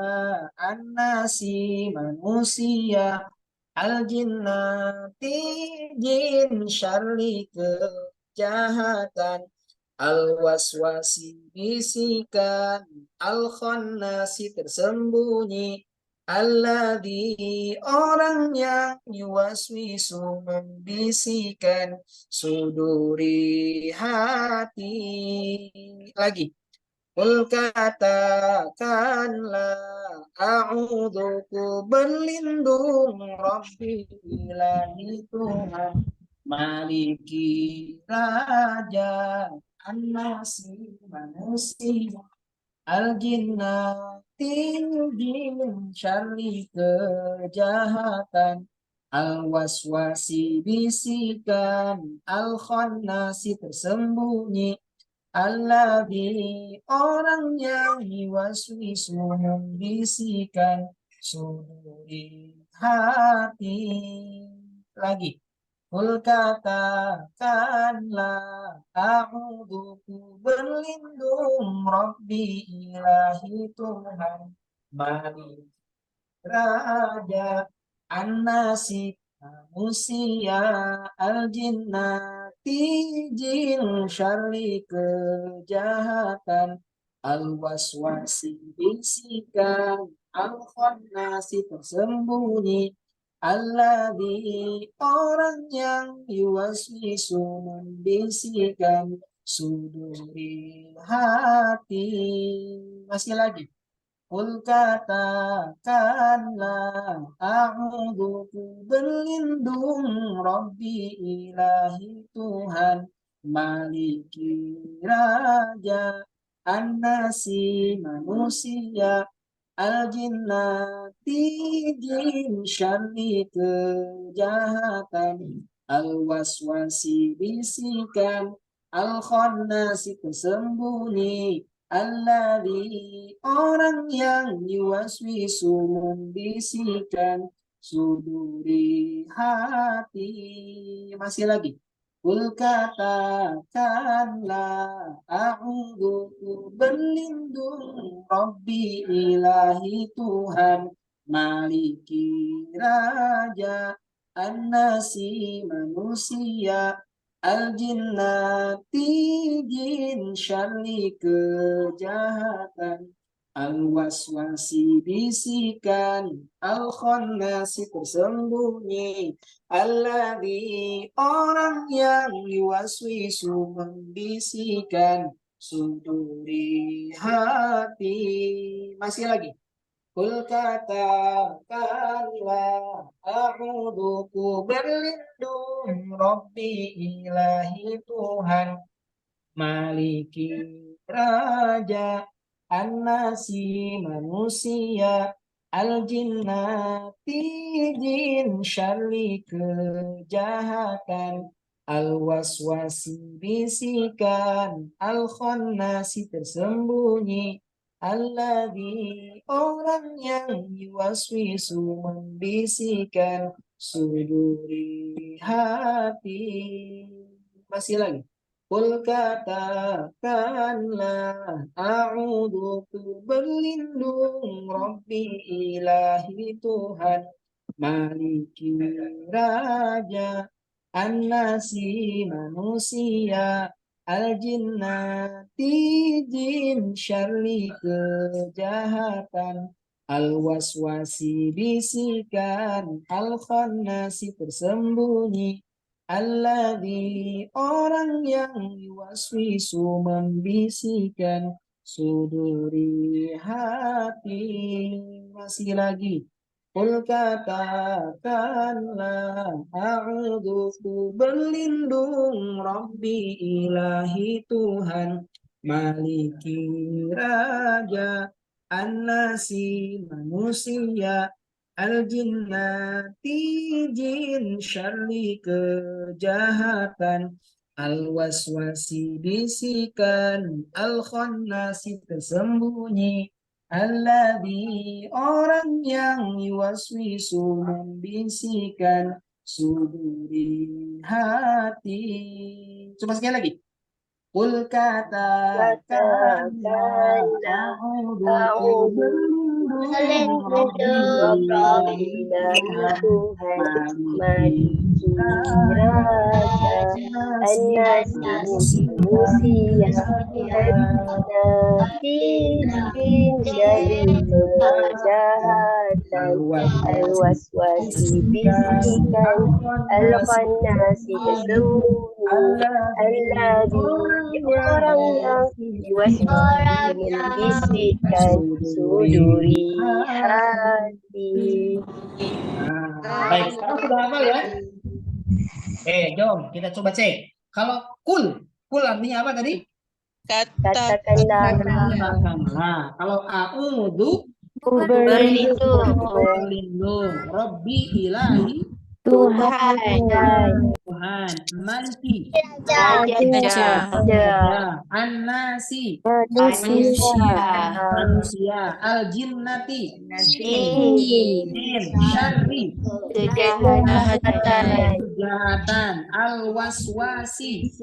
an-nasi manusia, al-jinnati jin, syarri kejahatan, al-waswasi bisikan, al-khannasi tersembunyi, alladzi orang yang yuwaswisu membisikkan suduri hati. Lagi. Kul katakanlah, a'udzuku berlindung, Rabbi ilahi Tuhan, Maliki raja, an-nasi manusia, al-jinnati jin, syarri kejahatan, al-waswasi bisikan, al-khannasi tersembunyi, alladzi orang yang yuwaswisu membisikkan suduri hati. Lagi. Kul katakanlah, a'udzuku berlindung, Rabbi ilahi Tuhan, Malik raja, an-nasi manusia, al-jinnati jin, syarri kejahatan, al-waswasi bisikan, al-khannasi tersembunyi, alladzi orang yang yuwaswisu membisikkan suduri hati. Masih lagi. Kul katakanlah, a'udzuku berlindung, Rabbi ilahi Tuhan, Maliki raja, an-nasi manusia, al-jinnati jin, syarri kejahatan, al-waswasi bisikan, al-khannasi tersembunyi, alladzi orang yang yuwaswisu membisikkan suduri hati. Masih lagi. Kul katakanlah, a'udzuku berlindung, Rabbi ilahi Tuhan, Maliki raja, an-nasi manusia, al-jinnati jin, syarri kejahatan, al-waswasi bisikan, al-khannasi tersembunyi, alladzi orang yang yuwaswisu membisikkan suduri hati. Masih lagi. Kul katakanlah, a'udzuku berlindung, Rabbi ilahi Tuhan, Maliki raja, an-nasi manusia, al-jinnati jin, syarri kejahatan, al-waswasi bisikan, al-khannasi tersembunyi, alladzi orang yang yuwaswisu membisikkan suduri hati. Masih lagi. Kul katakanlah, a'udzuku berlindung, Rabbi ilahi Tuhan, Maliki raja, An-nasi manusia, Al-jinnati jin syarri kejahatan, Al-waswasi bisikan, Al-khannasi tersembunyi, Alladzi orang yang yuwaswisu membisikkan, suduri hati. Masih lagi. Qul katakanlah, a'udzu berlindung, Rabbi ilahi Tuhan, Maliki raja, An-nasi manusia, Al-jinnati jin syarri kejahatan, Al-waswasi bisikan, Al-khannasi tersembunyi, Alladzi orang yang yuwaswisu membisikkan, suduri hati. Coba sekali lagi. Qul katakanlah, a'udzu berlindung, Rabbi Tuhan, Maliki raja, An-nasi manusia, Al-jinnati jin kejahatan, Al-waswasi bisikan, Al-khannasi tersembunyi, Alladzi orang yang yuwaswisu membisikkan, suduri hati. Baik, sekarang sudah hafal ya? Jom kita coba cek. Kalau kul artinya apa tadi? Katakanlah, Nah, kalau a'udzu berlindung, Rabbi ilahi Tuhan, Maliki Raja, An-nasi manusia, Al-jinnati jin syarri kejahatan, Al-waswasi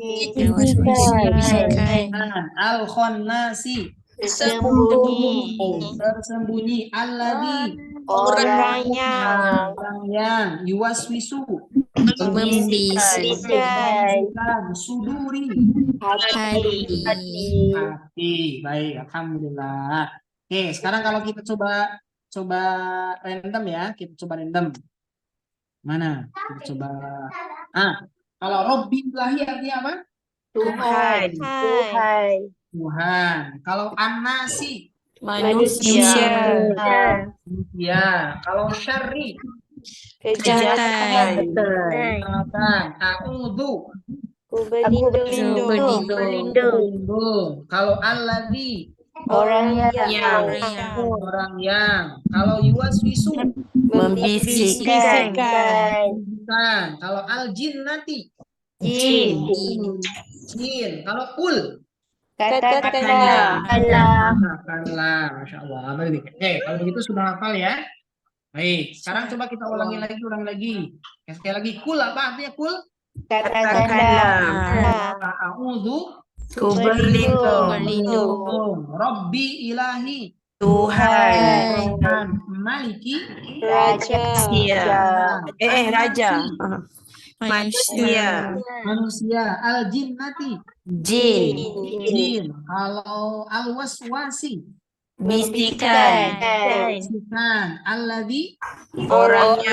Al-khannasi tersembunyi, Alladzi orang yang yuwaswisu membisikkan suduri hati. Baik, alhamdulillah. Oke, sekarang kalau kita coba random ya, kita coba random. Mana? Kita coba. Kalau Robbi ilahi artinya apa? Tuhan. Tuhan. Kalau An-nasi Manusia. ya. Kalau syarri Kejahatan. a'udzu Berlindung. Kalau alladzi Orang orang yang. Kalau yuwaswisu membisikkan. Kalau al-jinnati Jin. Kalau kul Katakanlah. katakanlah. Masya Allah. Kalau begitu sudah hafal ya. Baik, sekarang coba kita ulangi lagi. Sekali lagi, kul apa artinya kul? Katakanlah. A'udzu Berlindung. Rabbi ilahi Tuhan. Maliki Raja. Raja. Manusia. Al-jinnati Jin. Kalau al-waswasi Bisikan. Alladzi Orang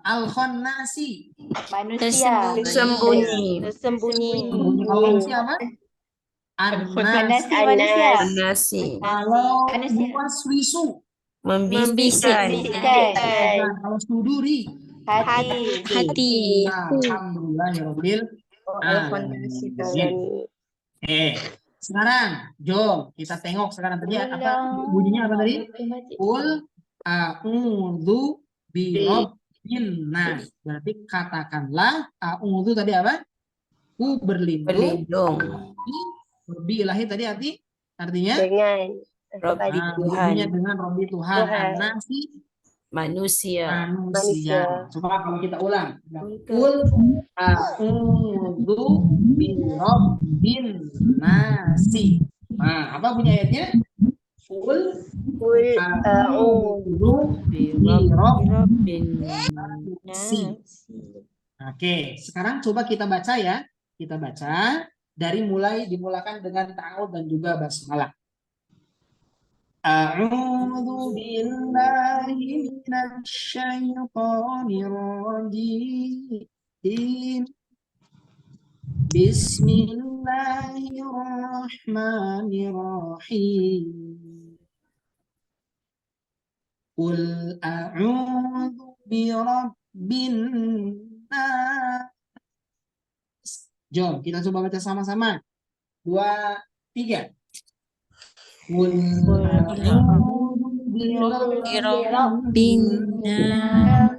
al-khannasi manusia. Tersembunyi. Kalau siapa? Nasi. Kalau yuwaswisu Membisikkan. kalau suduri Hati. Alhamdulillahirabbil alamin. Sekarang jom kita tengok sekarang tadi apa bunyinya apa tadi? Qul a'udzu birabbin nas. Berarti katakanlah a'udzu tadi apa? Ku berlindung. Rabbi ilahi tadi artinya Dengan dengan Rabbi Tuhan. An-nasi Manusia. Coba kalau kita ulang. Qul a'udzu birabbin nasi. Apa bunyi ayatnya? Qul a'udzu Birabbin nasi. Oke, sekarang coba kita baca ya. Kita baca dari dimulakan dengan ta'awudz dan juga basmalah. A'udzu billahi minasyaitonir rajim. Bismillahirrahmanirrahim. Qul a'udzu birabbin nas. Jom, kita coba baca sama-sama. 2, 3. Qul a'udzu Birabbin nas.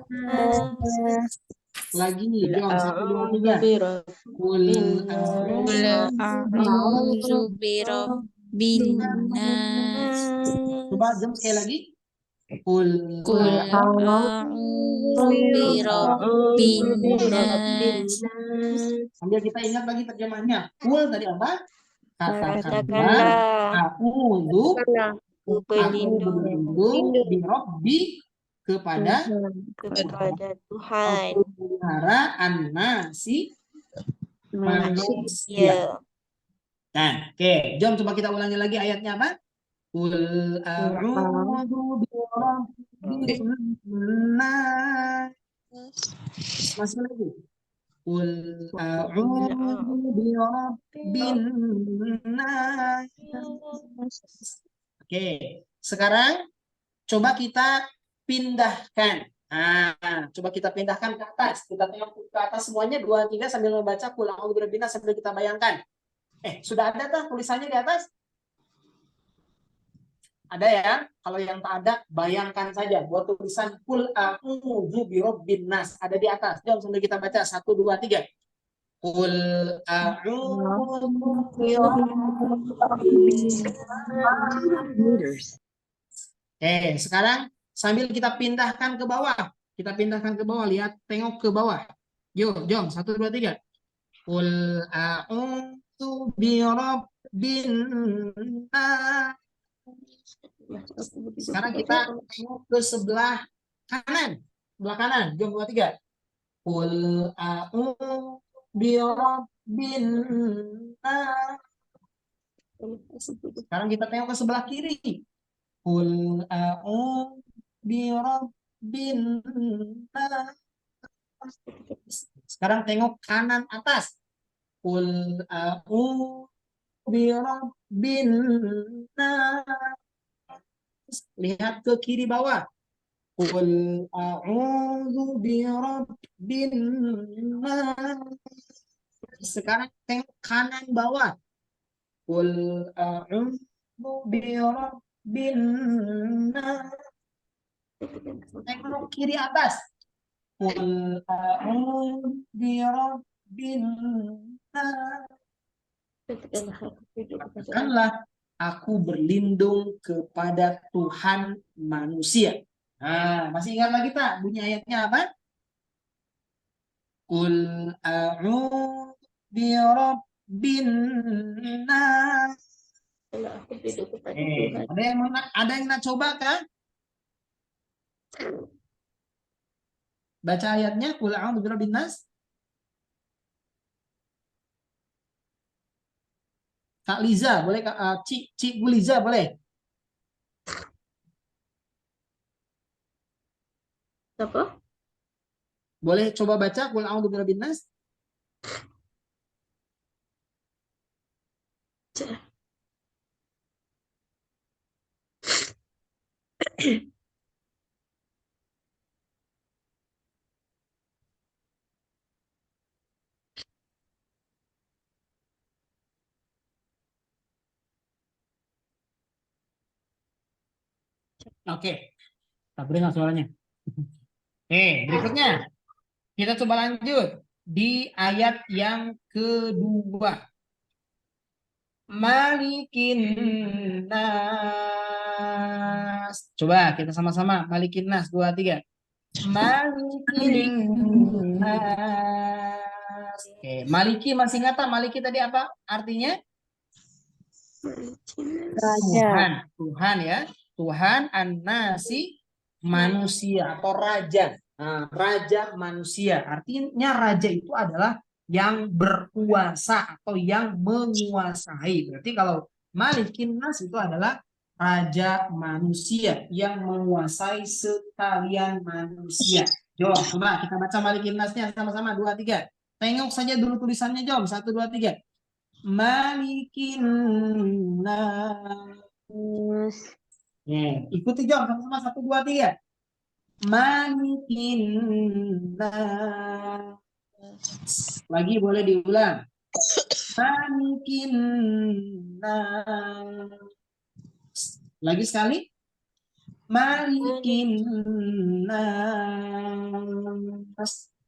Lagi, jom, 1, 2, 3. Qul Qul a'udzu birabbin nas. Coba jom sekali lagi. Qul Qul a'udzu birabbin nas. Sambil kita ingat lagi terjemahnya. Qul tadi apa? Katakanlah a'udzu, aku berlindung birabbi, kepada Tuhan pelihara an-nasi, manusia. Nah, oke, jom coba kita ulangi lagi ayatnya apa? Qul a'udzu birabbin nas. Masih lagi. Qul a'udzu birabbin nas. Oke, sekarang coba kita pindahkan. Nah, coba kita pindahkan ke atas. Kita tengok ke atas semuanya 2, 3 sambil membaca qul a'udzu birabbin nas sambil kita bayangkan. Sudah ada tuh tulisannya di atas? Ada ya? Kalau yang tak ada, bayangkan saja. Buat tulisan qul a'udzu birabbin nas ada di atas. Jom sambil kita baca 1, 2, 3. Qul a'udzu birabbin. Sekarang sambil kita pindahkan ke bawah. Kita pindahkan ke bawah, lihat, tengok ke bawah. Yuk, jom, 1, 2, 3. Qul a'udzu birabbin nas. Sekarang kita tengok ke sebelah kanan. Sebelah kanan, jom 2, 3. Qul a'udzu birabbin nas. Sekarang kita tengok ke sebelah kiri. Qul a'udzu birabbin nas. Sekarang tengok kanan atas. Qul a'udzu birabbin nas. Lihat ke kiri bawah. Qul a'udzu birabbin nas. Sekarang tengok kanan bawah. Qul a'udzu birabbin nas. Tengok kiri atas. Qul a'udzu birabbin nas. Katakanlah, aku berlindung kepada Tuhan manusia. Nah, masih ingat lagi tak bunyi ayatnya apa? Qul a'udzu birabbin nas. Ada yang nak coba kah? Baca ayatnya, qul a'udzu birabbin nas. Kak Liza, boleh Kak Cik Liza, boleh? Apa? Boleh coba baca qul a'udzu birabbin nas? Oke, tak dengar suaranya. Berikutnya kita coba lanjut di ayat yang kedua. Malikin nas. Coba kita sama-sama malikin nas 2, 3. Malikin nas. Maliki masih ingat tak? Maliki tadi apa artinya? Tuhan ya. Tuhan an-nasi manusia atau raja. Nah, raja manusia. Artinya raja itu adalah yang berkuasa atau yang menguasai. Berarti kalau malikin nas itu adalah raja manusia yang menguasai sekalian manusia. Jom, coba kita baca malikin nasnya sama-sama 2, 3. Tengok saja dulu tulisannya, Jom. 1, 2, 3. Malikin nas. Ikuti, Jom, sama-sama 1, 2, 3. Malikin nas. Lagi boleh diulang. Malikin nas. Lagi sekali. Malikin nas.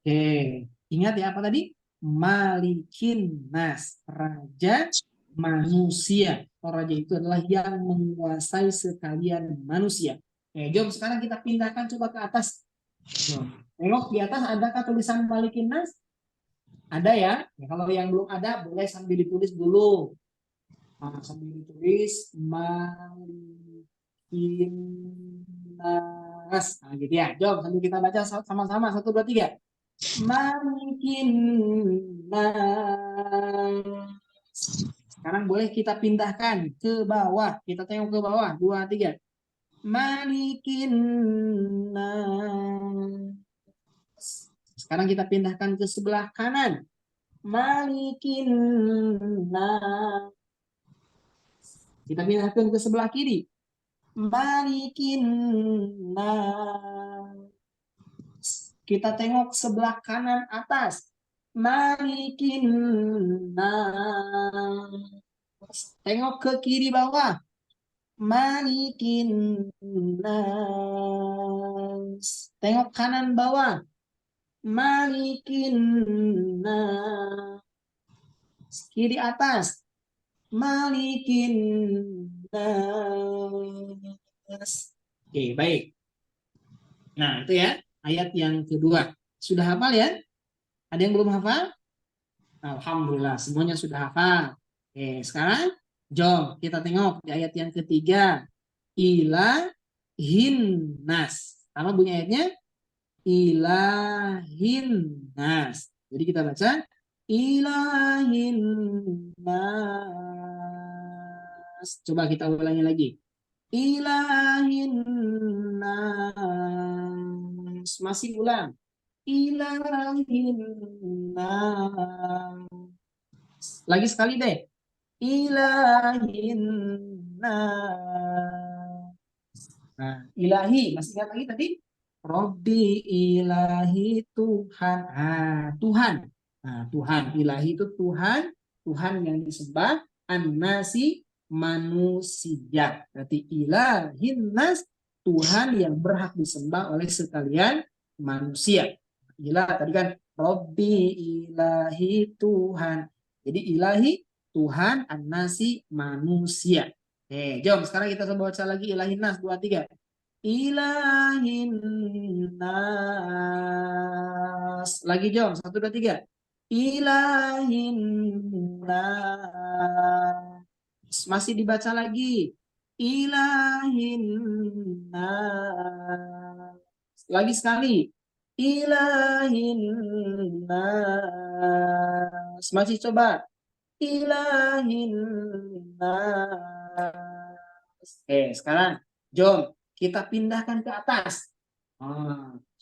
Oke, ingat ya apa tadi? Malikin nas, raja manusia. Raja itu adalah yang menguasai sekalian manusia. Jom sekarang kita pindahkan coba ke atas. Tengok di atas, adakah tulisan malikin nas? Ada ya? Kalau yang belum ada boleh sambil ditulis dulu. Sambil ditulis malikin nas. Nah, gitu ya. Jom sambil kita baca sama-sama 1, 2, 3. Malikin nas. Sekarang boleh kita pindahkan ke bawah. Kita tengok ke bawah. 2, 3. Malikin nas. Sekarang kita pindahkan ke sebelah kanan. Malikin nas. Kita pindahkan ke sebelah kiri. Malikin nas. Kita tengok sebelah kanan atas. Malikin nas. Tengok ke kiri bawah. Malikin nas. Tengok kanan bawah. Malikin nas. Kiri atas. Malikin nas. Oke, baik. Nah, itu ya ayat yang kedua. Sudah hafal ya? Ada yang belum hafal? Alhamdulillah, semuanya sudah hafal. Oke, sekarang jom kita tengok di ayat yang ketiga. Ilahin nas. Apa bunyi ayatnya? Ilahin nas. Jadi kita baca ilahin nas. Coba kita ulangi lagi. Ilahin nas. Masih ulang. Ilahin nas. Lagi sekali deh. Ilahin nas. Nah, ilahi. Masih ingat lagi tadi? Robbi ilahi Tuhan. Tuhan. Nah, Tuhan. Ilahi itu Tuhan. Tuhan yang disembah. An-nasi manusia. Berarti ilahin nas. Tuhan yang berhak disembah oleh sekalian manusia. Ilah tadi kan Robbi ilahi Tuhan. Jadi ilahi Tuhan, an-nasi manusia. Jom sekarang kita coba baca lagi ilahin nas 2, 3. Ilahin nas. Lagi jom 1, 2, 3. Ilahin nas. Masih dibaca lagi. Ilahin nas. Lagi sekali. Ilahin nas. Masih coba. Ilahin nas. Sekarang jom kita pindahkan ke atas.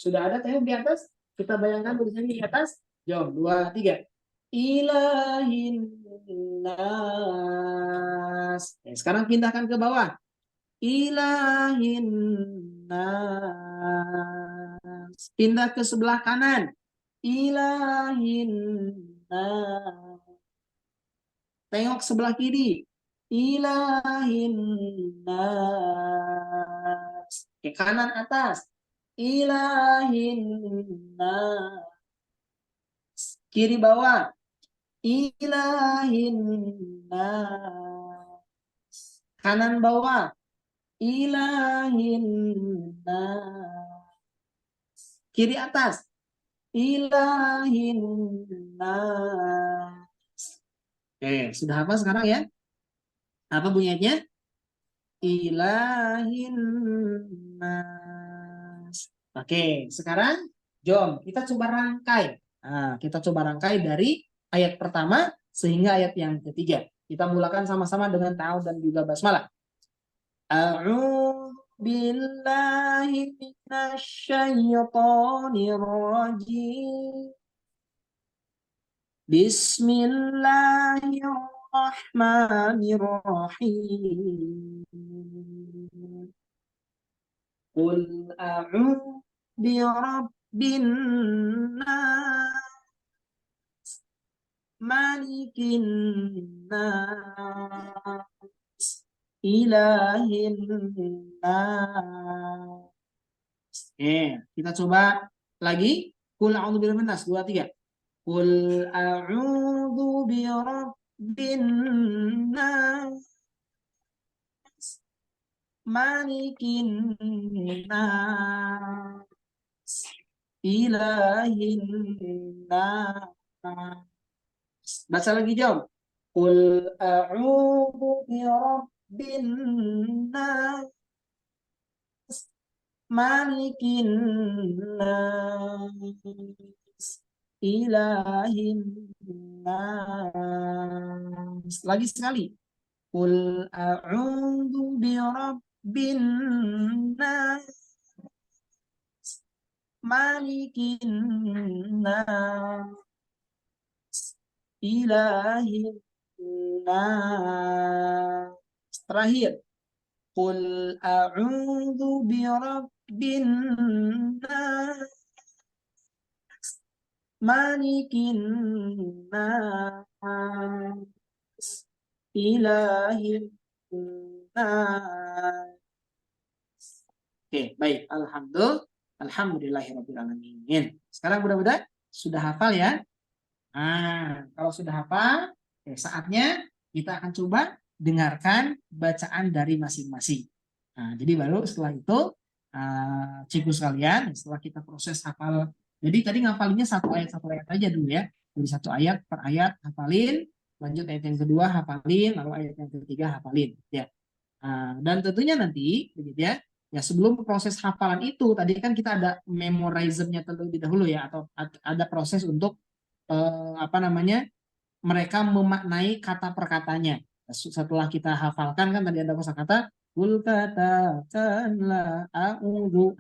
Sudah ada tengok di atas? Kita bayangkan tulisannya di atas. Jom 2, 3. Ilahin nas. Sekarang pindahkan ke bawah. Ilahin nas. Pindah ke sebelah kanan. Ilahin nas. Tengok sebelah kiri. Ilahin nas. Ke kanan atas. Ilahin nas. Kiri bawah. Ilahin nas. Kanan bawah. Ilahin nas. Kiri atas. Ilahin nas. Sudah hafal sekarang ya? Apa bunyinya? ilahin nas. Oke, sekarang jom kita coba rangkai. Nah, kita coba rangkai dari ayat pertama sehingga ayat yang ketiga. Kita mulakan sama-sama dengan ta'awudz dan juga basmalah. A'udzu billahi minasyaitonir rajim. Bismillahirrahmanirrahim. Qul a'udzu birabbin nas, malikin nas, ilahin nas. Kita coba lagi. Qul a'udzu birabbin nas, 2 3. Qul a'udzu birabbin nas, malikin nas, ilahin nas. Baca lagi jom. Qul a'udzu birabbin nas, malikin nas, ilahin nas. Lagi sekali. Qul a'udzu birabbin nas, malikin nas, ilahin nas. Terakhir. Qul a'udzu birabbin nas, malikin nas, ilahin nas. Oke, baik. Alhamdulillahirrabbilalamin. Sekarang budak-budak sudah hafal ya? Nah, kalau sudah hafal, saatnya kita akan coba dengarkan bacaan dari masing-masing. Nah, jadi baru setelah itu, cikgu sekalian, setelah kita proses hafal. Jadi tadi ngapalinnya satu ayat aja dulu ya. Jadi satu ayat per ayat hafalin, lanjut ayat yang kedua hafalin, lalu ayat yang ketiga hafalin. Ya. Dan tentunya nanti, begitu ya. Ya sebelum proses hafalan itu, tadi kan kita ada memorizernya terlebih dahulu ya, atau ada proses untuk mereka memaknai kata perkatanya. Setelah kita hafalkan kan tadi ada kosakata kul katakanlah a'udzu,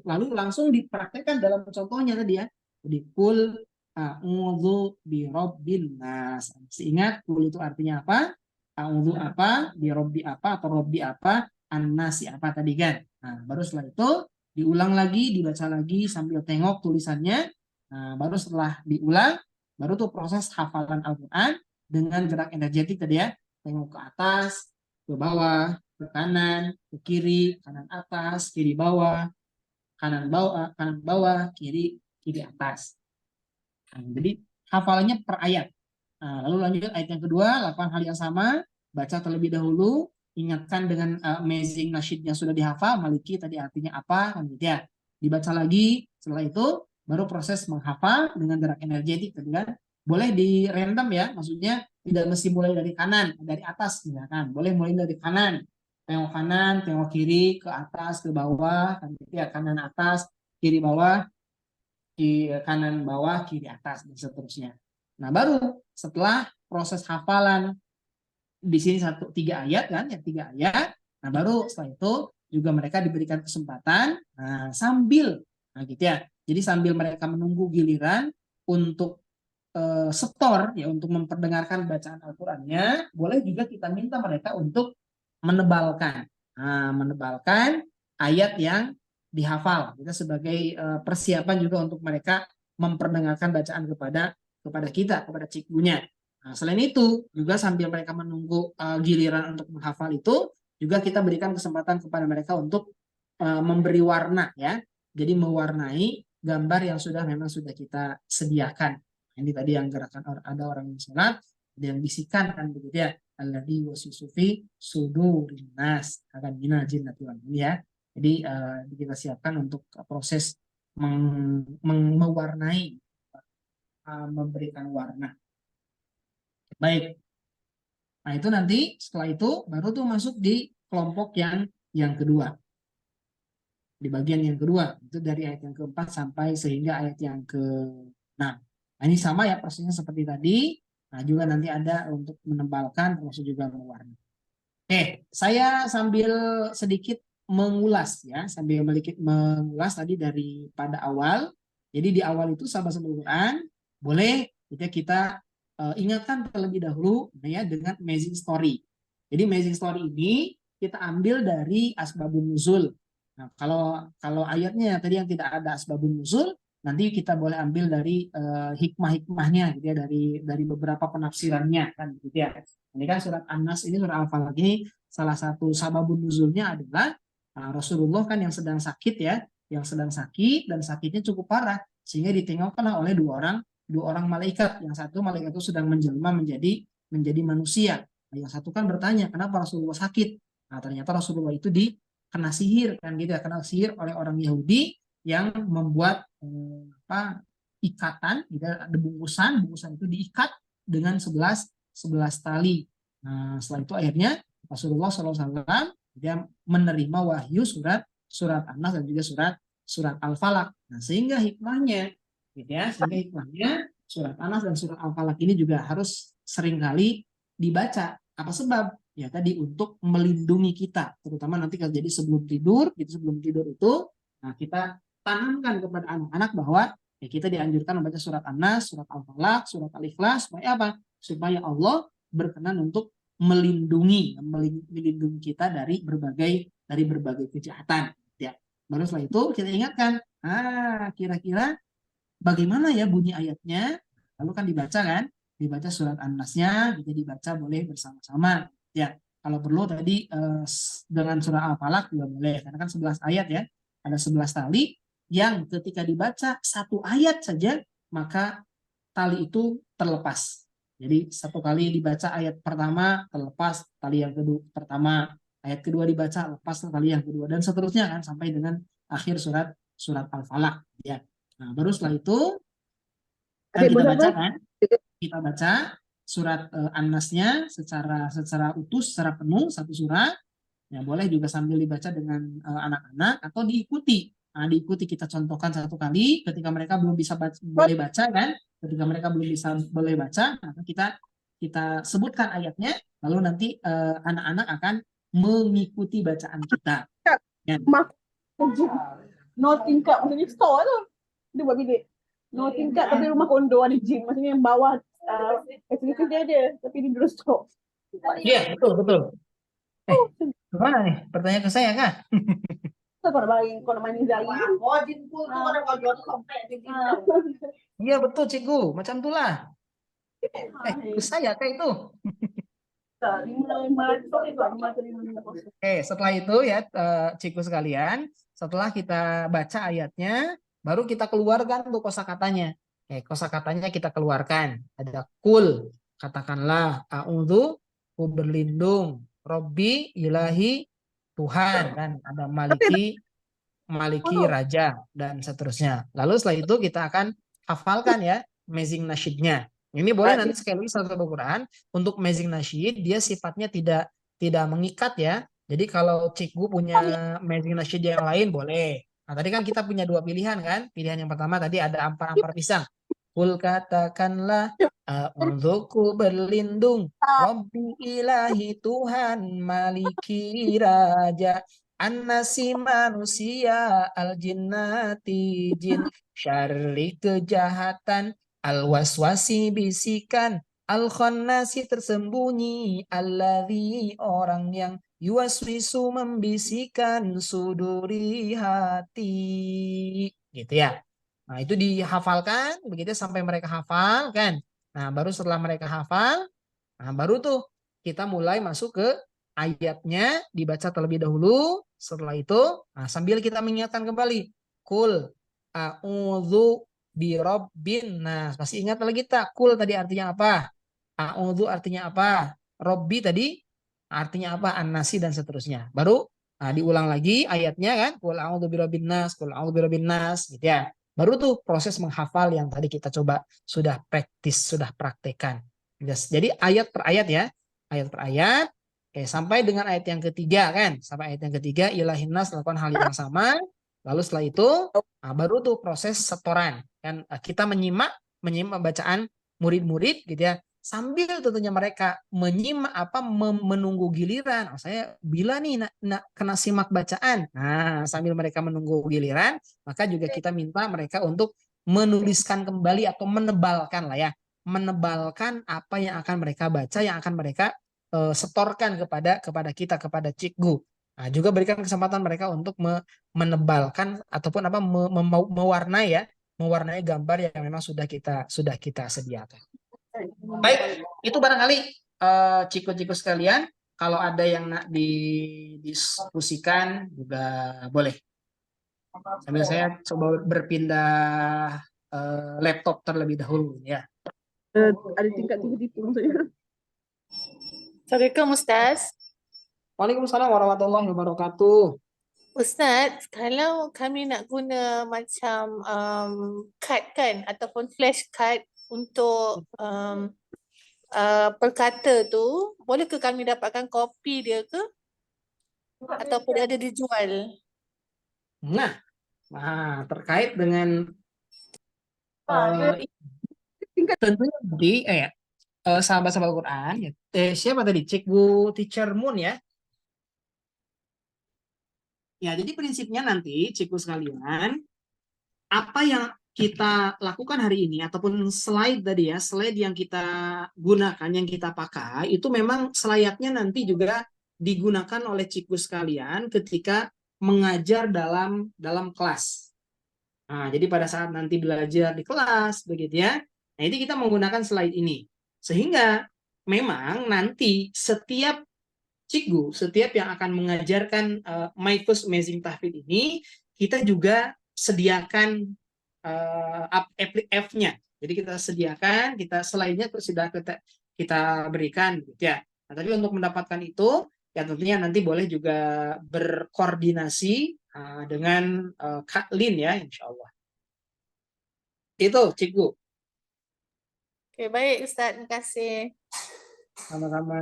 lalu langsung dipraktekkan dalam contohnya tadi ya. Jadi kul a'udzu birabbin nas. Ingat kul itu artinya apa? A'udzu apa? Birabbi apa atau robbi apa? An-nasi apa tadi kan? Nah, baru setelah itu diulang lagi, dibaca lagi sambil tengok tulisannya. Nah, baru setelah diulang baru tuh proses hafalan Al-Quran dengan gerak energetik tadi ya. Tengok ke atas, ke bawah, ke kanan, ke kiri, kanan atas, kiri bawah, kanan bawah, kiri atas. Nah, jadi hafalannya per ayat. Nah, lalu lanjut ayat yang kedua, lakukan hal yang sama, baca terlebih dahulu, ingatkan dengan amazing nasyid yang sudah dihafal, maliki tadi artinya apa, kan gitu ya. Dibaca lagi, setelah itu baru proses menghafal dengan gerak energetik tadi kan. Boleh di random ya, maksudnya tidak mesti mulai dari kanan, dari atas misalkan. Boleh mulai dari kanan, tengok kiri, ke atas, ke bawah, kan gitu ya, kanan atas, kiri bawah, kanan bawah, kiri atas dan seterusnya. Nah, baru setelah proses hafalan di sini 3 ayat kan, ya 3 ayat. Nah, baru setelah itu juga mereka diberikan kesempatan sambil gitu ya. Jadi sambil mereka menunggu giliran untuk setor ya, untuk memperdengarkan bacaan Al-Qur'annya, boleh juga kita minta mereka untuk menebalkan ayat yang dihafal. Kita sebagai persiapan juga untuk mereka memperdengarkan bacaan kepada kita, kepada cikgunya. Nah, selain itu, juga sambil mereka menunggu giliran untuk menghafal itu, juga kita berikan kesempatan kepada mereka untuk memberi warna ya. Jadi mewarnai gambar yang memang sudah kita sediakan. Ini tadi yang gerakan ada orang yang sholat, ada yang bisikan kan begitu ya. Alladzi yuwaswisu fi sudurin nas, akan minal jinnati wan ya. Jadi kita siapkan untuk proses mewarnai, memberikan warna. Baik. Nah, itu nanti setelah itu baru tuh masuk di kelompok yang kedua. Di bagian yang kedua, itu dari ayat yang keempat sampai sehingga ayat yang ke-6. Nah, ini sama ya prosesnya seperti tadi. Nah, juga nanti ada untuk menebalkan termasuk juga mewarna. Oke, saya sambil sedikit mengulas ya, sambil mengulas tadi dari pada awal. Jadi di awal itu sahabat-sahabat Quran boleh kita ingatkan terlebih dahulu ya dengan amazing story. Jadi amazing story ini kita ambil dari asbabun nuzul. Nah, kalau ayatnya tadi yang tidak ada asbabun nuzul, nanti kita boleh ambil dari hikmah-hikmahnya gitu ya, dari beberapa penafsirannya kan gitu ya. Ini kan surat An-Nas ini, surat Al-Falaq ini salah satu sababun nuzulnya adalah Rasulullah kan yang sedang sakit ya, yang sedang sakit dan sakitnya cukup parah sehingga ditengokkanlah oleh dua orang malaikat. Yang satu malaikat itu sedang menjelma menjadi manusia. Nah, yang satu kan bertanya kenapa Rasulullah sakit. Nah, ternyata Rasulullah itu kena sihir kan gitu ya, kena sihir oleh orang Yahudi yang membuat ikatan gitu, ada bungkusan itu diikat dengan 11 tali. Nah, setelah itu akhirnya Rasulullah SAW dia menerima wahyu surat An-Nas dan juga surat Al-Falaq. Nah, sehingga hikmahnya gitu ya, surat An-Nas dan surat Al-Falaq ini juga harus seringkali dibaca. Apa sebab? Ya tadi untuk melindungi kita, terutama nanti kalau jadi sebelum tidur itu, nah kita tanamkan kepada anak-anak bahwa ya kita dianjurkan membaca surat An-Nas, surat Al-Falaq, surat Al-Ikhlas, supaya apa? Supaya Allah berkenan untuk melindungi kita dari berbagai kejahatan. Ya, baru setelah itu kita ingatkan, kira-kira bagaimana ya bunyi ayatnya? Lalu kan dibaca surat An-Nasnya, kita dibaca boleh bersama-sama. Ya, kalau perlu tadi dengan surah Al-Falaq juga boleh, karena kan 11 ayat ya, ada 11 tali yang ketika dibaca satu ayat saja maka tali itu terlepas. Jadi satu kali dibaca ayat pertama terlepas tali yang kedua pertama, ayat kedua dibaca lepas tali yang kedua dan seterusnya kan sampai dengan akhir surat Al-Falaq ya. Nah, baru setelah itu kan kita baca surat An-Nasnya secara utuh, secara penuh satu surat. Ya, boleh juga sambil dibaca dengan anak-anak atau diikuti. Nah, diikuti kita contohkan satu kali ketika mereka belum bisa boleh baca kan. Ketika mereka belum bisa boleh baca, maka kita sebutkan ayatnya, lalu nanti anak-anak akan mengikuti bacaan kita. Ya. No tingkat maksudnya store tu. Dia buat bilik. No tingkat tapi rumah kondo ada gym. Maksudnya yang bawah fasilitas dia ada, tapi dia dulu store. Iya, betul. Gimana nih? Pertanyaan ke saya kan? Kau nak main Zai. Iya betul cikgu, macam itulah. Ke saya kayak itu. Oke, setelah itu ya cikgu sekalian, setelah kita baca ayatnya, baru kita keluarkan tuh kosakatanya. Kosakatanya kita keluarkan. Ada kul, katakanlah a'udzu, ku berlindung, Robbi, ilahi, Tuhan, kan ada maliki raja dan seterusnya. Lalu setelah itu kita akan hafalkan ya amazing nasyidnya. Ini boleh nanti sekali lagi satu Quran untuk amazing nasyid dia sifatnya tidak mengikat ya. Jadi kalau cikgu punya amazing nasyid yang lain boleh. Nah, tadi kan kita punya dua pilihan kan. Pilihan yang pertama tadi ada ampar-ampar pisang. Kul katakanlah a'udzuku berlindung Rabbi ilahi Tuhan maliki raja An-nasi manusia al-jinnati jin syarri kejahatan al-waswasi bisikan al-khannasi tersembunyi alladzi orang yang yuwaswisu membisikkan suduri hati gitu ya. Nah, itu dihafalkan begitu sampai mereka hafal kan. Nah, baru setelah mereka hafal, nah baru tuh kita mulai masuk ke ayatnya dibaca terlebih dahulu. Setelah itu, nah sambil kita mengingatkan kembali, kul a'udzu birabbin nas. Masih ingat lagi kita, kul tadi artinya apa? A'udzu artinya apa? Robbi tadi artinya apa? An-nasi dan seterusnya. Baru diulang lagi ayatnya kan, kul a'udzu birabbin nas, kul a'udzu birabbin nas gitu ya. Baru tuh proses menghafal yang tadi kita coba sudah praktekkan. Jadi ayat per ayat ya. Ayat per ayat. Oke, sampai dengan ayat yang ketiga kan. Sampai ayat yang ketiga, ilahin nas lakukan hal yang sama. Lalu setelah itu, baru tuh proses setoran. Kan kita menyimak bacaan murid-murid gitu ya. Sambil tentunya mereka menyimak menunggu giliran. Oh, saya bila nih nak kena simak bacaan. Nah, sambil mereka menunggu giliran, maka juga kita minta mereka untuk menuliskan kembali atau menebalkan lah ya. Menebalkan apa yang akan mereka baca, yang akan mereka setorkan kepada kita, kepada cikgu. Nah, juga berikan kesempatan mereka untuk menebalkan ataupun mewarnai gambar yang memang sudah kita sediakan. Baik, itu barangkali cikgu-cikgu sekalian, kalau ada yang nak didiskusikan juga boleh. Sambil saya coba berpindah laptop terlebih dahulu ya. Ada tingkat tipu-tipu maksudnya. Assalamualaikum Ustaz. Waalaikumsalam warahmatullahi wabarakatuh. Ustaz, kalau kami nak guna macam card kan ataupun flash card untuk perkata tu, boleh ke kami dapatkan kopi dia ke? Ataupun ada dijual? Nah, terkait dengan tentunya nanti sahabat-sahabat Quran ya. Siapa tadi? Cikgu Teacher Moon ya. Ya, jadi prinsipnya nanti cikgu sekalian, apa yang kita lakukan hari ini ataupun slide tadi ya, slide yang kita gunakan, yang kita pakai itu memang selayaknya nanti juga digunakan oleh cikgu sekalian ketika mengajar dalam kelas. Nah, jadi pada saat nanti belajar di kelas begitu ya. Nah, ini kita menggunakan slide ini. Sehingga memang nanti setiap cikgu, setiap yang akan mengajarkan My First Amazing Tahfidz ini, kita juga sediakan F-nya. Jadi kita sediakan, slide-nya sudah kita berikan gitu ya. Nah, tapi untuk mendapatkan itu, ya tentunya nanti boleh juga berkoordinasi dengan Kak Lin ya, insya Allah. Itu, cikgu. Oke, baik Ustaz, terima kasih. Sama-sama.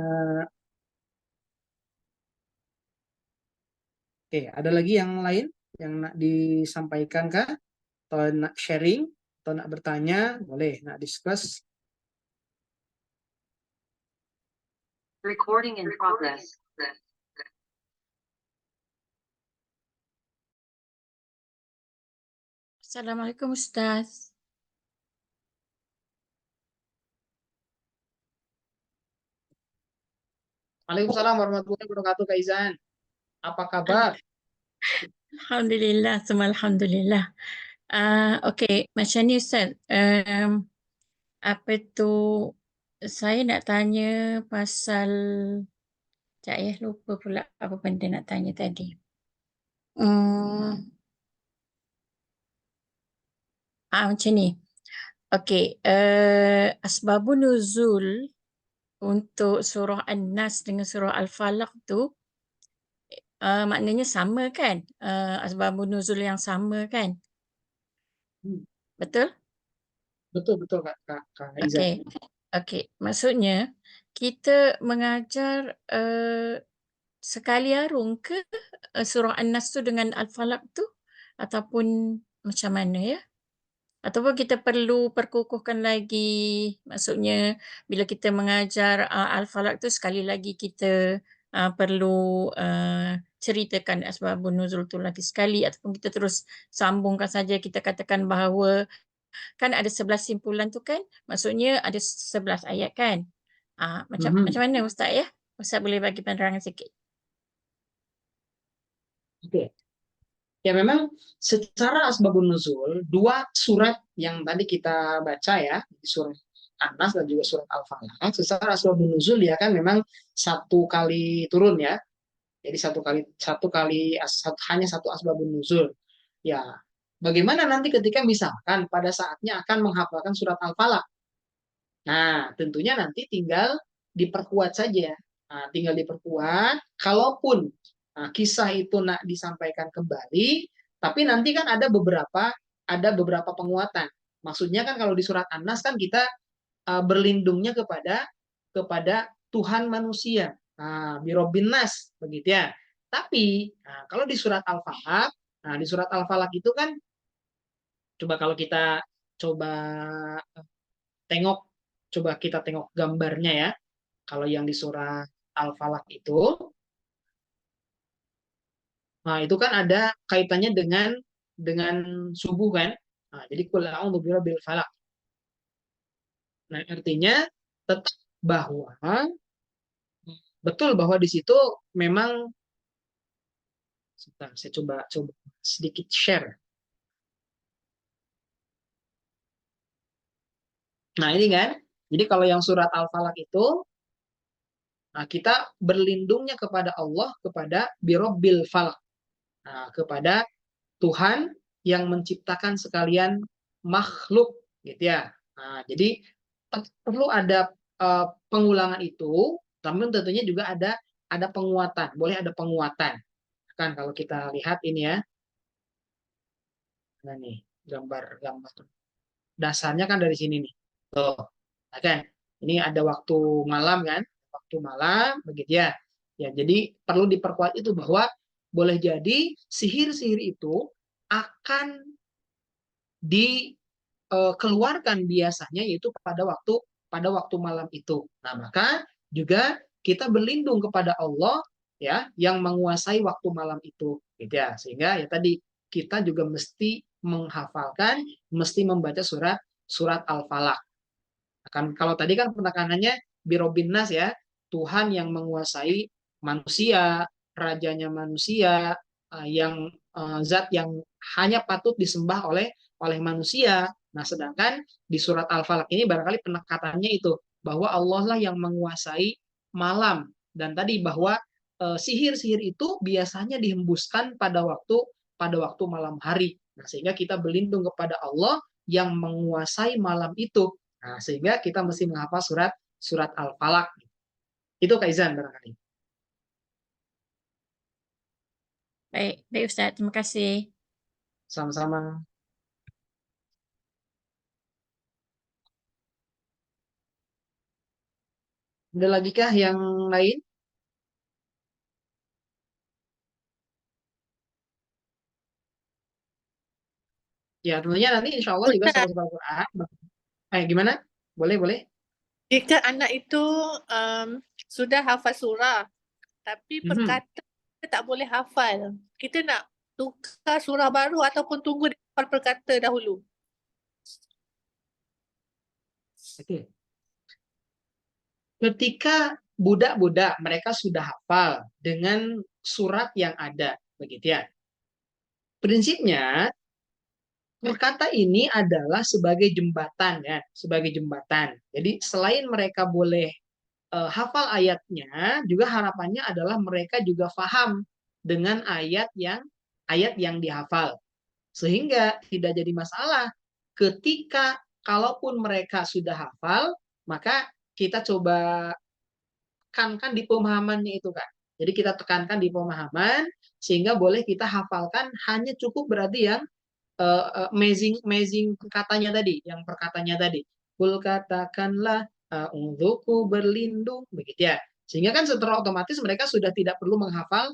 Oke, ada lagi yang lain yang nak disampaikan kah? Atau nak sharing? Atau nak bertanya? Boleh, nak discuss. Recording in progress. Assalamualaikum Ustaz. Waalaikumsalam warahmatullahi wabarakatuh, Kak Izan. Apa kabar? Alhamdulillah, semua Alhamdulillah. Okey, macam ni Ustaz. Apa tu, saya nak tanya pasal, sekejap ya, lupa pula apa benda nak tanya tadi. Macam ni. Okey, asbabun nuzul untuk surah An-Nas dengan surah Al-Falaq tu maknanya sama kan? Asbabun nuzul yang sama kan? Betul? Betul Kak Izan. Okey. Maksudnya kita mengajar sekali arung ke surah An-Nas tu dengan Al-Falaq tu, ataupun macam mana ya? Ataupun kita perlu perkukuhkan lagi, maksudnya bila kita mengajar Al-Falaq tu sekali lagi kita perlu ceritakan asbabun nuzul tu lagi sekali, ataupun kita terus sambungkan saja, kita katakan bahawa kan ada 11 simpulan tu kan, maksudnya ada 11 ayat kan. Macam mana Ustaz ya? Ustaz boleh bagi penerangan sikit. Oke. Ya memang secara asbabun nuzul, dua surat yang tadi kita baca ya, surat An-Nas dan juga surat Al-Falaq, secara asbabun nuzul dia kan memang satu kali turun ya. Jadi hanya satu asbabun nuzul. Ya, bagaimana nanti ketika misalkan pada saatnya akan menghafalkan surat Al-Falaq? Nah, tentunya nanti tinggal diperkuat saja. Nah, tinggal diperkuat, kalaupun kisah itu nak disampaikan kembali, tapi nanti kan ada beberapa penguatan. Maksudnya kan kalau di surat An-Nas kan kita berlindungnya kepada Tuhan manusia. Birobbin nas, begitu ya. Tapi kalau di surat Al-Falaq, di surat Al-Falaq itu kan, coba kalau kita coba tengok, coba kita tengok gambarnya ya. Kalau yang di surat Al-Falaq itu kan ada kaitannya dengan subuh kan. Jadi qul a'udzu birabbil falaq. Nah, artinya tetap bahwa betul bahwa di situ memang, sebentar, saya coba sedikit share. Nah, ini kan. Jadi kalau yang surat Al-Falaq itu, kita berlindungnya kepada Allah, kepada birabbil falaq. Kepada Tuhan yang menciptakan sekalian makhluk, gitu ya. Jadi perlu ada pengulangan itu, namun tentunya juga ada penguatan, boleh ada penguatan. Kan kalau kita lihat ini ya, nah nih gambar dasarnya kan dari sini nih, tuh, kan? Ini ada waktu malam kan, waktu malam, begitu ya. Ya, jadi perlu diperkuat itu bahwa boleh jadi sihir-sihir itu akan dikeluarkan biasanya yaitu pada waktu malam itu. Nah, maka juga kita berlindung kepada Allah ya yang menguasai waktu malam itu, gitu ya. Sehingga ya tadi kita juga mesti menghafalkan, mesti membaca surat Al-Falaq. Kan kalau tadi kan penekanannya Birobin Nas ya, Tuhan yang menguasai manusia, rajanya manusia, yang zat yang hanya patut disembah oleh manusia. Nah, sedangkan di surat Al-Falaq ini barangkali penekatannya itu bahwa Allah lah yang menguasai malam, dan tadi bahwa sihir-sihir itu biasanya dihembuskan pada waktu malam hari. Nah, sehingga kita berlindung kepada Allah yang menguasai malam itu. Nah, sehingga kita mesti menghafal surat Al-Falaq. Itu Kak Izan barangkali. Baik Ustaz, terima kasih. Sama-sama. Ada lagi kah yang lain? Ya, tentunya nanti insya Allah juga Ustaz, soal Al-Quran. Gimana? Boleh. jika anak itu sudah hafal surah, tapi perkata kita tak boleh hafal, kita nak tukar surah baru ataupun tunggu dia hafal perkata dahulu? Oke. Ketika budak-budak mereka sudah hafal dengan surat yang ada, begitu ya. Prinsipnya perkata ini adalah sebagai jembatan ya, sebagai jembatan. Jadi selain mereka boleh hafal ayatnya, juga harapannya adalah mereka juga paham dengan ayat yang dihafal. Sehingga tidak jadi masalah ketika kalaupun mereka sudah hafal, maka kita coba tekankan di pemahamannya itu kan. Jadi kita tekankan di pemahaman sehingga boleh kita hafalkan, hanya cukup berarti yang amazing katanya tadi, yang perkatanya tadi. Kul katakanlah untukku berlindung, begitu ya. Sehingga kan secara otomatis mereka sudah tidak perlu menghafal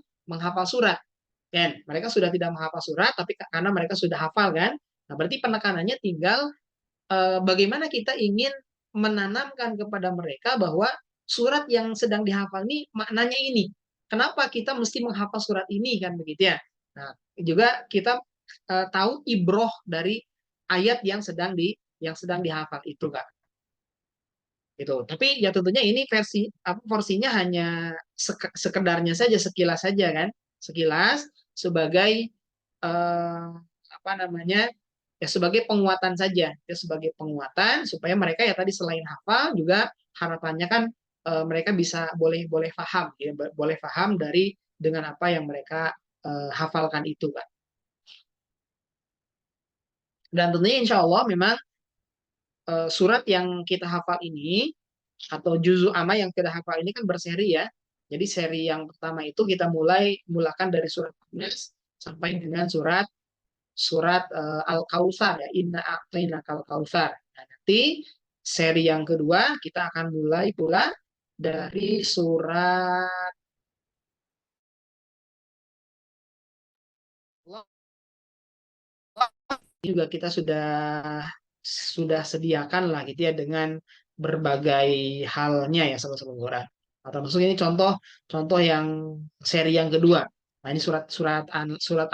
surat. Kan? Mereka sudah tidak menghafal surat, tapi karena mereka sudah hafal kan. Nah, berarti penekanannya tinggal bagaimana kita ingin menanamkan kepada mereka bahwa surat yang sedang dihafal ini maknanya ini. Kenapa kita mesti menghafal surat ini kan, begitu ya. Nah, juga kita tahu ibroh dari ayat yang sedang dihafal itu Kak. Gitu. Tapi ya tentunya ini porsinya hanya sekedarnya saja, sekilas saja kan. Sekilas sebagai ya sebagai penguatan saja, ya sebagai penguatan supaya mereka ya tadi selain hafal juga harapannya kan mereka bisa boleh paham ya, boleh paham dengan apa yang mereka hafalkan itu Kak. Dan tentunya insya Allah memang surat yang kita hafal ini atau juzu amma yang kita hafal ini kan berseri ya. Jadi seri yang pertama itu kita mulakan dari surat Nas sampai dengan surat Al-Kautsar ya, Inna a'tainakal kautsar. Nah, nanti seri yang kedua kita akan mulai pula dari surat juga kita sudah sediakan lah gitu ya dengan berbagai halnya ya sahabat-sahabat Quran. Atau maksudnya ini contoh yang seri yang kedua. Nah, ini surat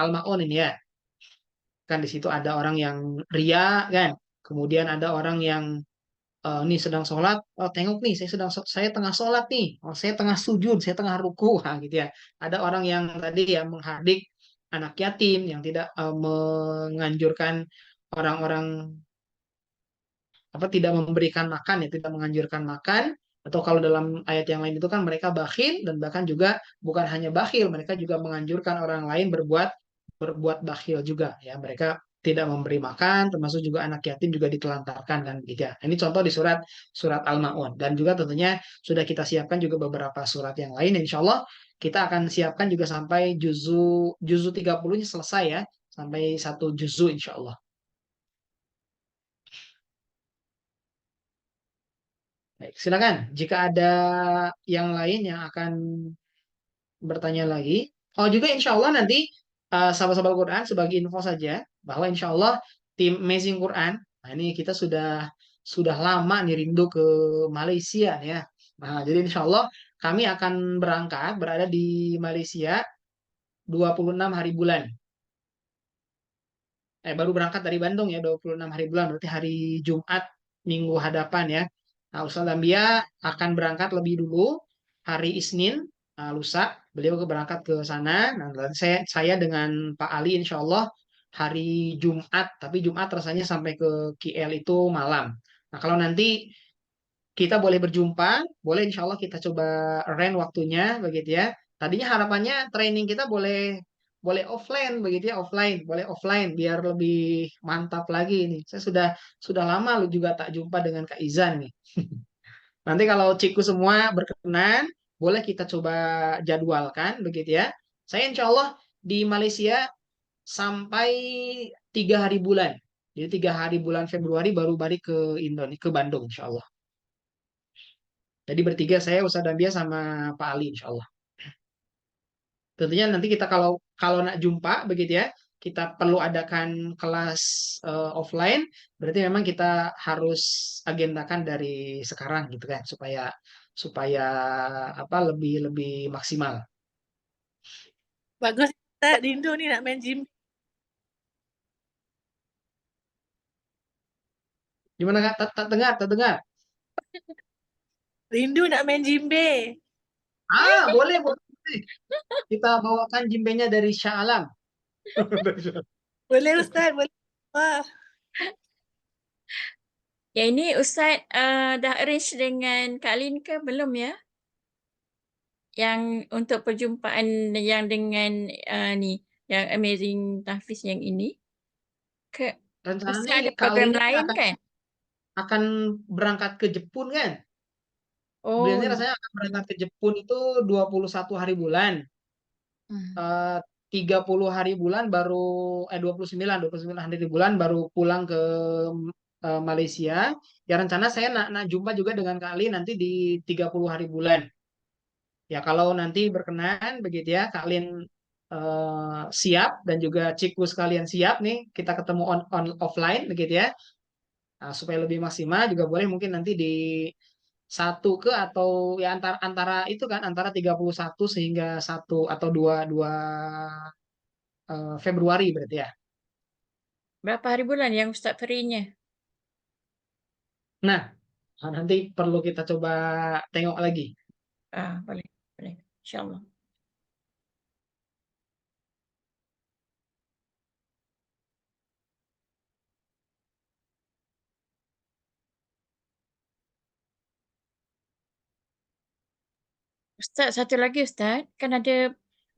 Al-Maun ini ya. Kan di situ ada orang yang ria kan. Kemudian ada orang yang ini sedang sholat, oh tengok nih, saya tengah sholat nih, oh saya tengah sujud, saya tengah ruku, nah, gitu ya. Ada orang yang tadi ya menghardik anak yatim, yang tidak menganjurkan orang-orang apa tidak memberikan makan ya, tidak menganjurkan makan. Atau kalau dalam ayat yang lain itu kan mereka bakhil, dan bahkan juga bukan hanya bakhil, mereka juga menganjurkan orang lain berbuat bakhil juga ya. Mereka tidak memberi makan, termasuk juga anak yatim juga ditelantarkan kan gitu ya. Ini contoh di surat surat Al-Maun, dan juga tentunya sudah kita siapkan juga beberapa surat yang lain. Insya Allah kita akan siapkan juga sampai juzu 30-nya selesai ya, sampai satu juzu insya Allah. Baik, silakan. Jika ada yang lain yang akan bertanya lagi. Oh juga insya Allah nanti sahabat-sahabat Quran sebagai info saja bahwa insya Allah tim Amazing Quran, nah ini kita sudah lama nih rindu ke Malaysia ya. Nah jadi insya Allah kami akan berada di Malaysia 26 hari bulan. Baru berangkat dari Bandung ya 26 hari bulan, berarti hari Jumat minggu hadapan ya. Nah, Ustaz Lambia akan berangkat lebih dulu hari Isnin, lusa beliau berangkat ke sana. Nah, nanti saya dengan Pak Ali insya Allah hari Jumat, tapi Jumat rasanya sampai ke KL itu malam. Nah kalau nanti kita boleh berjumpa, boleh insya Allah kita coba rent waktunya begitu ya. Tadinya harapannya training kita boleh boleh offline begitu ya, boleh offline biar lebih mantap lagi nih. Saya sudah lama lu juga tak jumpa dengan Kak Izan nih. Nanti kalau Ciku semua berkenan, boleh kita coba jadwalkan begitu ya. Saya insya Allah di Malaysia sampai 3 hari bulan. Jadi 3 hari bulan Februari baru balik ke Indonesia, ke Bandung insya Allah. Jadi bertiga saya, Ustadz Dambia sama Pak Ali insya Allah. Tentunya nanti kita kalau kalau nak jumpa begitu ya, kita perlu adakan kelas offline, berarti memang kita harus agendakan dari sekarang gitu kan supaya supaya apa lebih lebih maksimal. Bagus, Ustaz. Rindu ni nak main gym. Gimana Kak? Tak dengar, tak dengar. Rindu nak main jimbe. Boleh, boleh. Kita bawakan jimbenya dari Shah Alam. Boleh Ustaz, boleh. Wah, Yang ini Ustaz dah arrange dengan Kak Lin ke belum ya? Yang untuk perjumpaan yang dengan ni, yang Amazing Tahfiz yang ini? Ke Ustaz ada Rencananya Kak program Lini lain kan? akan berangkat ke Jepun kan? Beliau Oh, ini rasanya akan berangkat ke Jepun itu 21 hari bulan. hmm. Eh, 30 hari bulan baru 29 hari bulan baru pulang ke Malaysia. Ya rencana saya nak jumpa juga dengan Kak Ali nanti di 30 hari bulan. Ya kalau nanti berkenan begitu ya Kak Lin siap dan juga Ciku sekalian siap nih kita ketemu on offline begitu ya. Nah, supaya lebih maksimal juga boleh mungkin nanti di satu ke atau ya antara antara itu kan antara 31 sehingga 1 atau 2 Februari berarti ya. Berapa hari bulan yang Ustaz free-nya? Nah, nanti perlu kita coba tengok lagi. Boleh, boleh. InsyaAllah. Ustaz, satu lagi Ustaz, kan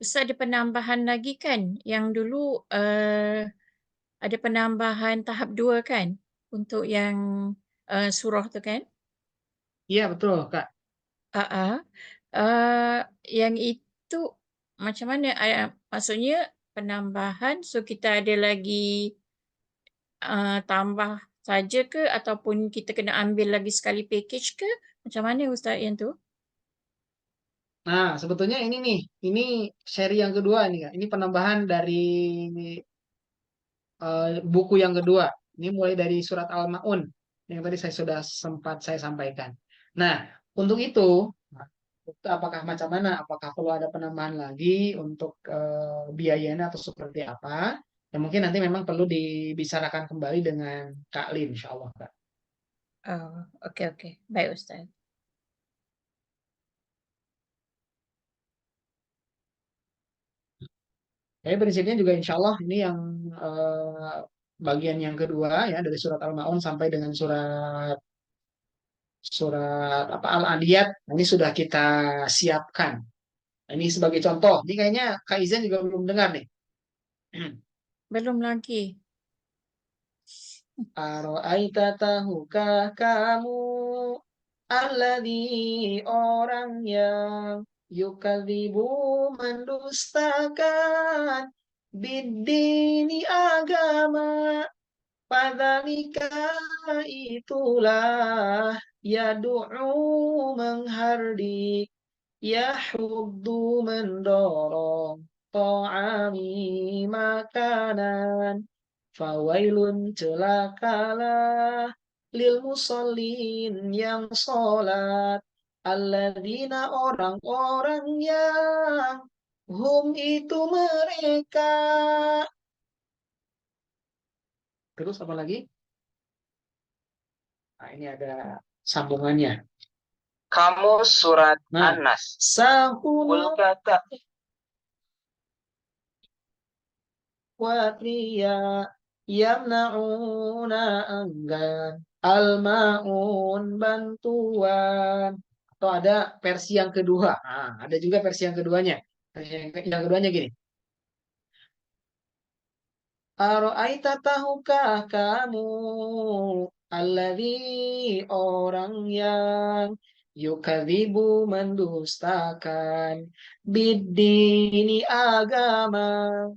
Ustaz ada penambahan lagi kan? Yang dulu ada penambahan tahap 2 kan? Untuk yang surah tu kan? Iya betul Kak. Uh, uh, yang itu macam mana? Maksudnya penambahan, so kita ada lagi tambah saja ke ataupun kita kena ambil lagi sekali package ke? Macam mana Ustaz yang tu? Nah, sebetulnya ini nih, ini seri yang kedua nih, Kak. Ini penambahan dari buku yang kedua. Ini mulai dari surat Al-Ma'un yang tadi saya sampaikan. Nah, untuk itu, apakah macam mana? Apakah perlu ada penambahan lagi untuk biayanya atau seperti apa? Ya mungkin nanti memang perlu dibicarakan kembali dengan Kak Lin, insya Allah, Kak. Oh, okey. Baik Ustaz. Jadi prinsipnya juga insya Allah ini yang bagian yang kedua ya dari surat Al-Ma'un sampai dengan surat surat apa Al-Adiyat. Ini sudah kita siapkan. Ini sebagai contoh. Ini kayaknya Kak Izan juga belum dengar nih. Belum lagi. Aro'aita tahukah kamu alladzi orang yang yukadzibu mendustakan bidini agama. Padalika itulah yadu'u menghardik, yahuddu mendorong, ta'ami makanan, fawailun celakalah, lil musallin yang sholat, alladzina orang-orang yang hum itu mereka. Terus apa lagi? Nah, ini ada sambungannya. Kamus surat Nah, An-Nas. sahuna Kata watria yamna'una enggan al-ma'un bantuan. Atau ada versi yang kedua. Nah, ada juga versi yang keduanya. Yang keduanya gini. Aro'aita tahukah kamu alladzi orang yang yukadzibu mendustakan bidini agama.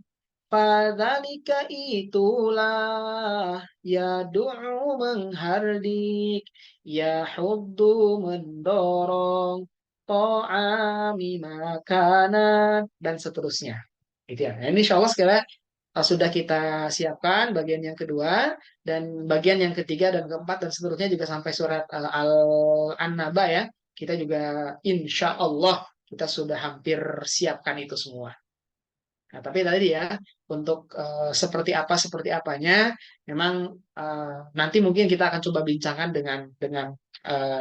Padalika itulah yadu'u menghardik, yahuddu mendorong, ta'ami makanan, dan seterusnya. Gitu ya. Nah, ini insya Allah sekarang sudah kita siapkan bagian yang kedua, dan bagian yang ketiga dan keempat dan seterusnya juga sampai surat Al-An-Naba ya. Kita juga insya Allah kita sudah hampir siapkan itu semua. Nah, tapi tadi ya, untuk seperti apanya, memang nanti mungkin kita akan coba bincangkan dengan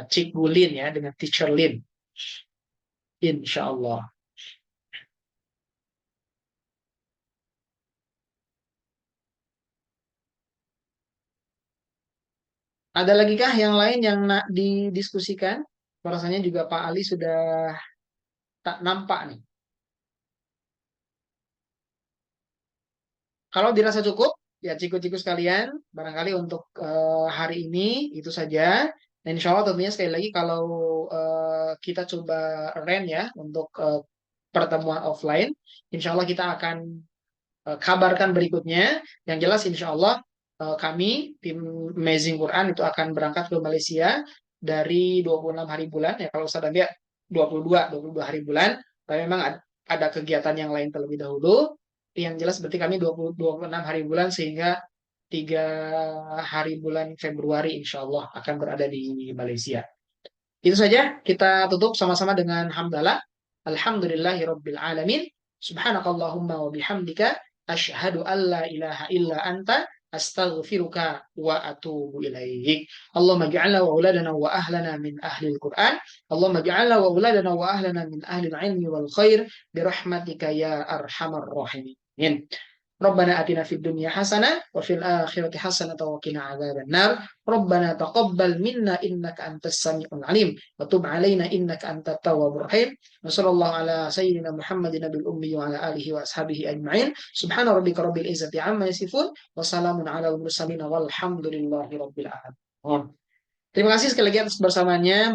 Cikgu Lin ya, dengan Teacher Lin, insya Allah. Ada lagi kah yang lain yang nak didiskusikan? Rasanya juga Pak Ali sudah tak nampak nih. Kalau dirasa cukup, ya ciku-ciku sekalian, barangkali untuk hari ini itu saja. Dan insya Allah tentunya sekali lagi kalau kita coba rent ya untuk pertemuan offline, insya Allah kita akan kabarkan berikutnya. Yang jelas insya Allah kami tim Amazing Quran itu akan berangkat ke Malaysia dari 26 hari bulan ya, kalau Ustaz lihat 22 hari bulan, tapi memang ada kegiatan yang lain terlebih dahulu. Yang jelas berarti kami 26 hari bulan sehingga 3 hari bulan Februari insya Allah akan berada di Malaysia. Itu saja, kita tutup sama-sama dengan hamdalah. Alhamdulillahirabbil alamin. Subhanakallahumma wa bihamdika asyhadu an la ilaha illa anta astaghfiruka wa atubu ilaik. Allahumma ja'alna wa auladana wa ahlana min ahli al-Qur'an. Allahumma ja'alna wa auladana wa ahlana min ahli al-ilmi wal khair birahmatika ya arhamar rahimin. Rabbana atina fid dunya hasanah wa fil akhirati hasanah wa qina adzabannar. Rabbana taqabbal minna innaka antas samiul alim wa tub alaina innaka antat tawwabur rahim. Wa sallallahu ala sayyidina Muhammadin nabil ummi wa ala alihi wa ashabihi ajma'in. Subhana rabbika rabbil izzati amma yasifun wa salamun alal mursalin walhamdulillahi rabbil alamin. Terima kasih sekali lagi atas bersamaannya.